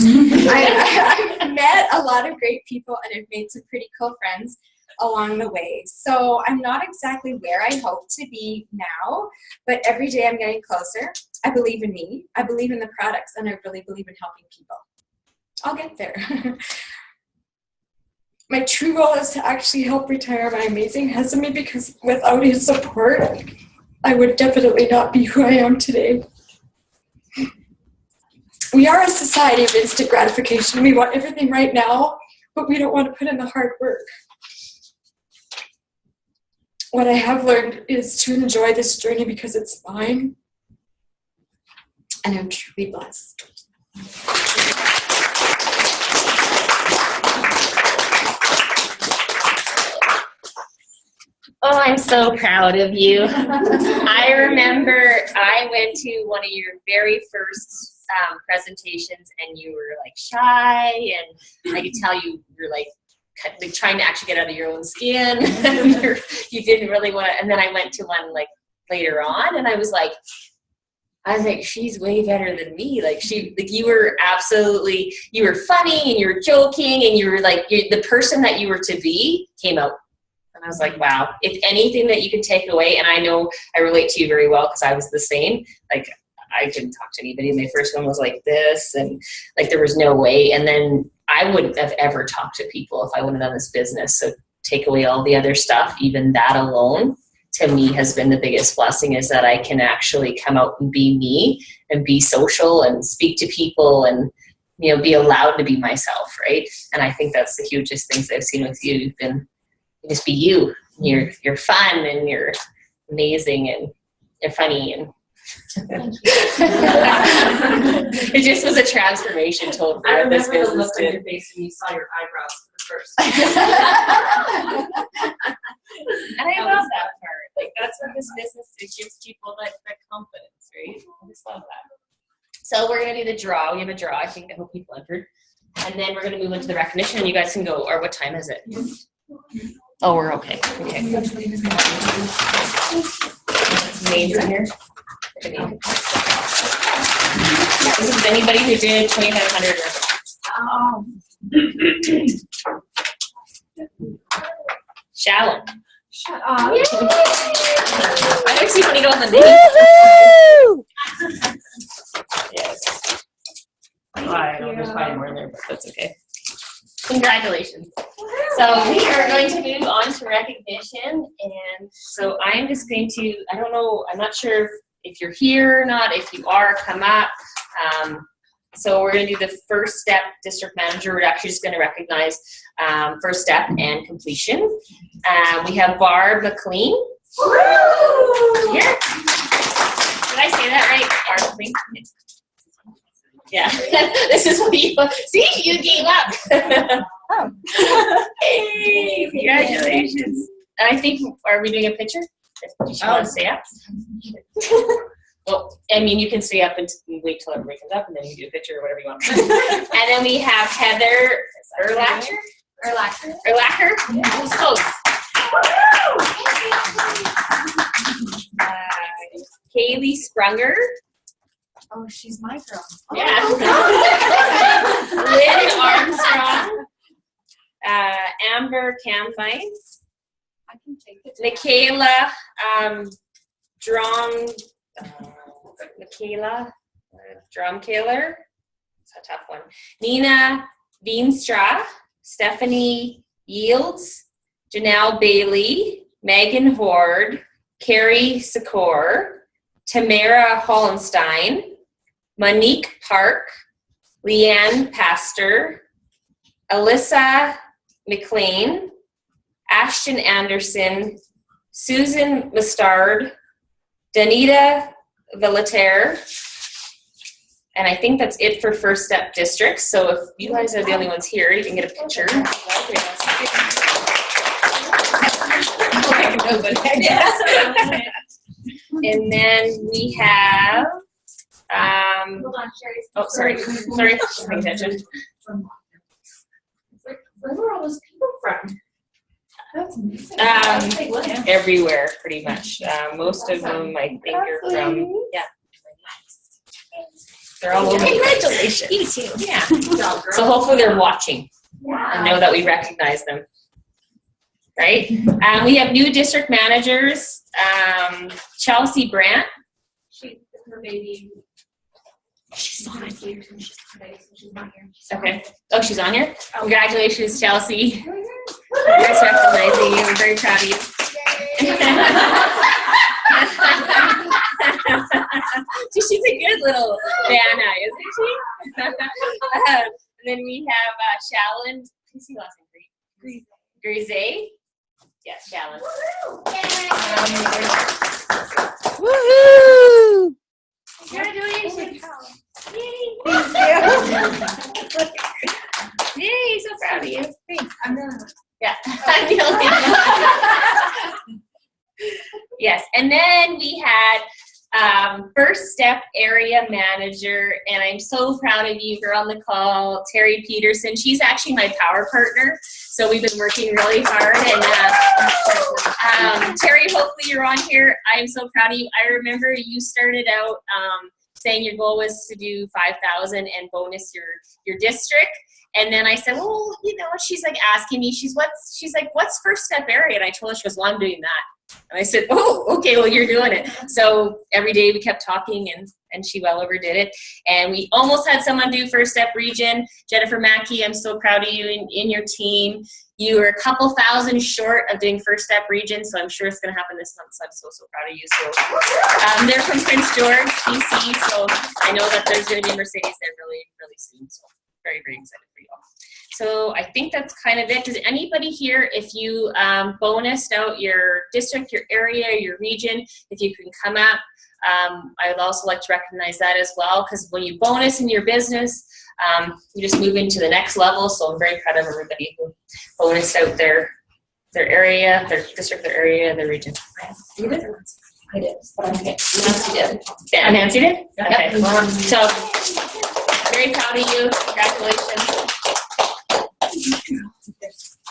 I've met a lot of great people, and I've made some pretty cool friends along the way. So I'm not exactly where I hope to be now, but every day I'm getting closer. I believe in me. I believe in the products, and I really believe in helping people. I'll get there. My true goal is to actually help retire my amazing husband, because without his support, I would definitely not be who I am today. We are a society of instant gratification. We want everything right now, but we don't want to put in the hard work. What I have learned is to enjoy this journey because it's mine, and I'm truly blessed. Oh, I'm so proud of you. I remember I went to one of your very first presentations, and you were like shy, and I could tell you were like trying to actually get out of your own skin. You didn't really want to. And then I went to one like later on, and I was like, she's way better than me. You were absolutely, you were funny, and you were joking, and you were like, the person that you were to be came out And I was like, wow, if anything that you could take away, and I know I relate to you very well because I was the same. Like, I didn't talk to anybody. My first one was like this, and like there was no way. And then I wouldn't have ever talked to people if I wouldn't have done this business. So take away all the other stuff, even that alone, to me has been the biggest blessing, is that I can actually come out and be me and be social and speak to people and, you know, be allowed to be myself, right? And I think that's the hugest things I've seen with you. You've been, you just be you. You're fun and you're amazing and you're funny and it just was a transformation told I for this remember the business look on too. your face when you saw your eyebrows for the first And I love that part. Like, that's what this business, it gives people that confidence, right? I just love that. So we're gonna do the draw. We have a draw. I think I hope people entered. And then we're gonna move into the recognition and you guys can go, or what time is it? Oh, we're okay. Okay. Names on here. This is anybody who did 2,500 or Shallow. Shut up. I don't see when you go on the name. Yes. I know there's probably more in there, but that's okay. Congratulations. So we are going to move on to recognition, and so I'm just going to, I don't know, I'm not sure if you're here or not. If you are, come up. So we're going to do the first step district manager. We're actually just going to recognize first step and completion. We have Barb McLean. Here. Did I say that right? Barb McLean. Yeah. This is what you see. You gave up. Oh. Hey, congratulations. And I think, are we doing a picture? Do you want to stay up? Well, I mean, you can stay up and wait till everybody comes up, and then you can do a picture or whatever you want. And then we have Heather Erlacher. Who's close? Kaylee Sprunger. Oh, she's my girl. Yeah. Lynn Armstrong. Amber Camvines. I can take it. Michaela Drumkaler. It's a tough one. Nina Veenstra, Stephanie Yields, Janelle Bailey, Megan Horde, Carrie Sikor, Tamara Hollenstein, Monique Park, Leanne Pastor, Alyssa McLean, Ashton Anderson, Susan Mustard, Danita Villataire, and I think that's it for First Step District. So if you guys are the only ones here, you can get a picture. And then we have, oh, sorry, paying attention. Where were all those people from? That's amazing. Everywhere, pretty much. Most of them, I think, are from, yeah. They're all over. Congratulations. You too. Yeah. So hopefully they're watching and know that we recognize them. Right? We have new district managers. Chelsea Brandt. Her baby. She's on here. She's not here. Okay. Oh, she's on here? Congratulations, Chelsea. We're recognizing you. I'm very proud of you. She's a good little Vanna, isn't she? And then we have Shallon. Can you see last name? Grise. Yes, Shallon. Woohoo! Congratulations. Yay, so proud of you. Thanks. I'm gonna. Yeah, I'm the only one. Yes, and then we had First Step Area Manager, and I'm so proud of you. You're on the call, Terry Peterson. She's actually my power partner, so we've been working really hard. And Terry, hopefully you're on here. I'm so proud of you. I remember you started out saying your goal was to do 5,000 and bonus your district. And then I said, well, you know, she's like asking me, she's like, what's first step area? And I told her, she goes, well, I'm doing that. And I said, oh, okay, well, you're doing it. So every day we kept talking, and she well overdid it. And we almost had someone do first step region. Jennifer Mackey, I'm so proud of you in your team. You were a couple thousand short of doing first step region, so I'm sure it's going to happen this month. So I'm so proud of you. So they're from Prince George, BC. So I know that there's going to be Mercedes there really, really soon. So very, very excited for you all. So I think that's kind of it. Does anybody here, if you bonused out your district, your area, your region, if you can come up, I would also like to recognize that as well, because when you bonus in your business, you just move into the next level. So I'm very proud of everybody who bonused out their area, their district, their area, their region. You did? I did, but I'm okay. Nancy did. Yeah, Nancy did? Okay. Yep. So very proud of you. Congratulations.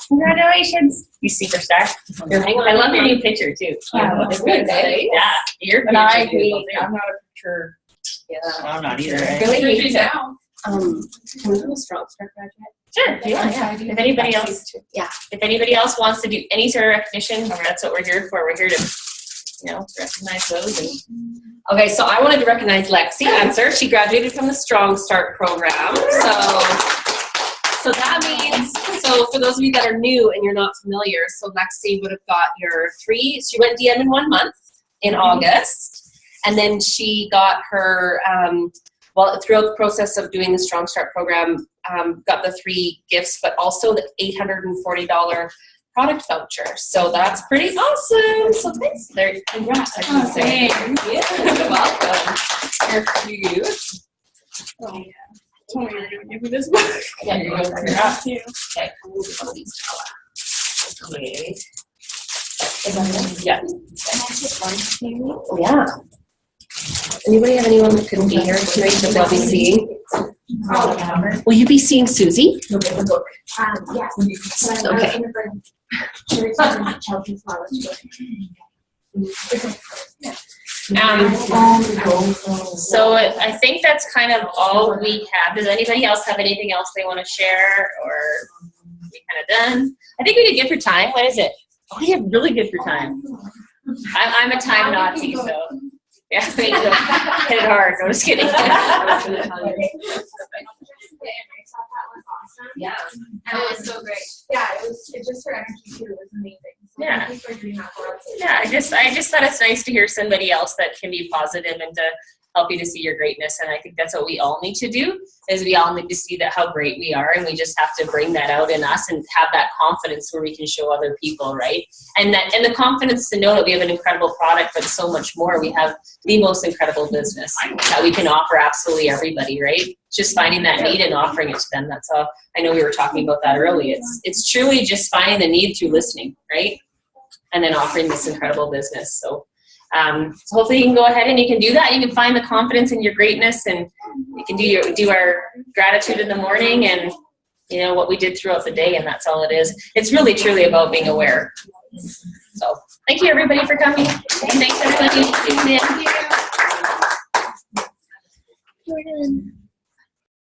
Congratulations, you superstar. I love your new picture too. Yeah, It's good, eh? Yeah, your And I picture. hate, I'm not a picture. Yeah. I'm not either. Really hate it. now. Can we do a strong start graduate? Sure, yeah. If anybody else, if anybody else wants to do any sort of recognition, that's what we're here for. We're here to, to recognize those. And Okay, so I wanted to recognize Lexi Answer. She graduated from the Strong Start program. So that means, so for those of you that are new and you're not familiar, so Lexi would have got she went DM in 1 month in August, and then she got her, throughout the process of doing the Strong Start program, got the 3 gifts, but also the $840 product voucher. So that's pretty awesome. So thanks. There, congrats. I should say. You're welcome. Here for you. Oh, yeah. Told me you were going to give me this book. Yeah, you're welcome. Thank you. Okay, we'll move one of these now. Okay. Is that it? Yeah. Yeah. Anybody have anyone that couldn't be here tonight that they'll be seeing? Will you be seeing Susie? Yes. Okay. So I think that's kind of all we have. Does anybody else have anything else they want to share, or we kind of done? I think we did good for time. What is it? Oh, we did really good for time. I'm a time Nazi, so yeah, hit it hard. No, just kidding. Yeah. And it was so great. Yeah, it's just her energy too. It was amazing. So Yeah. thank you for doing that for us. Yeah, I just thought it's nice to hear somebody else that can be positive and to help you to see your greatness. And I think that's what we all need to do, is we all need to see that how great we are, and we just have to bring that out in us and have that confidence where we can show other people, right? And the confidence to know that we have an incredible product, but so much more. We have the most incredible business that we can offer absolutely everybody, right? Just finding that need and offering it to them. That's all. I know we were talking about that early. It's truly just finding the need through listening, right? And then offering this incredible business. So hopefully you can go ahead and you can do that. You can find the confidence in your greatness, and you can do our gratitude in the morning, and what we did throughout the day, and that's all it is. It's really truly about being aware. So thank you everybody for coming. And thanks everybody for tuning in. Jordan.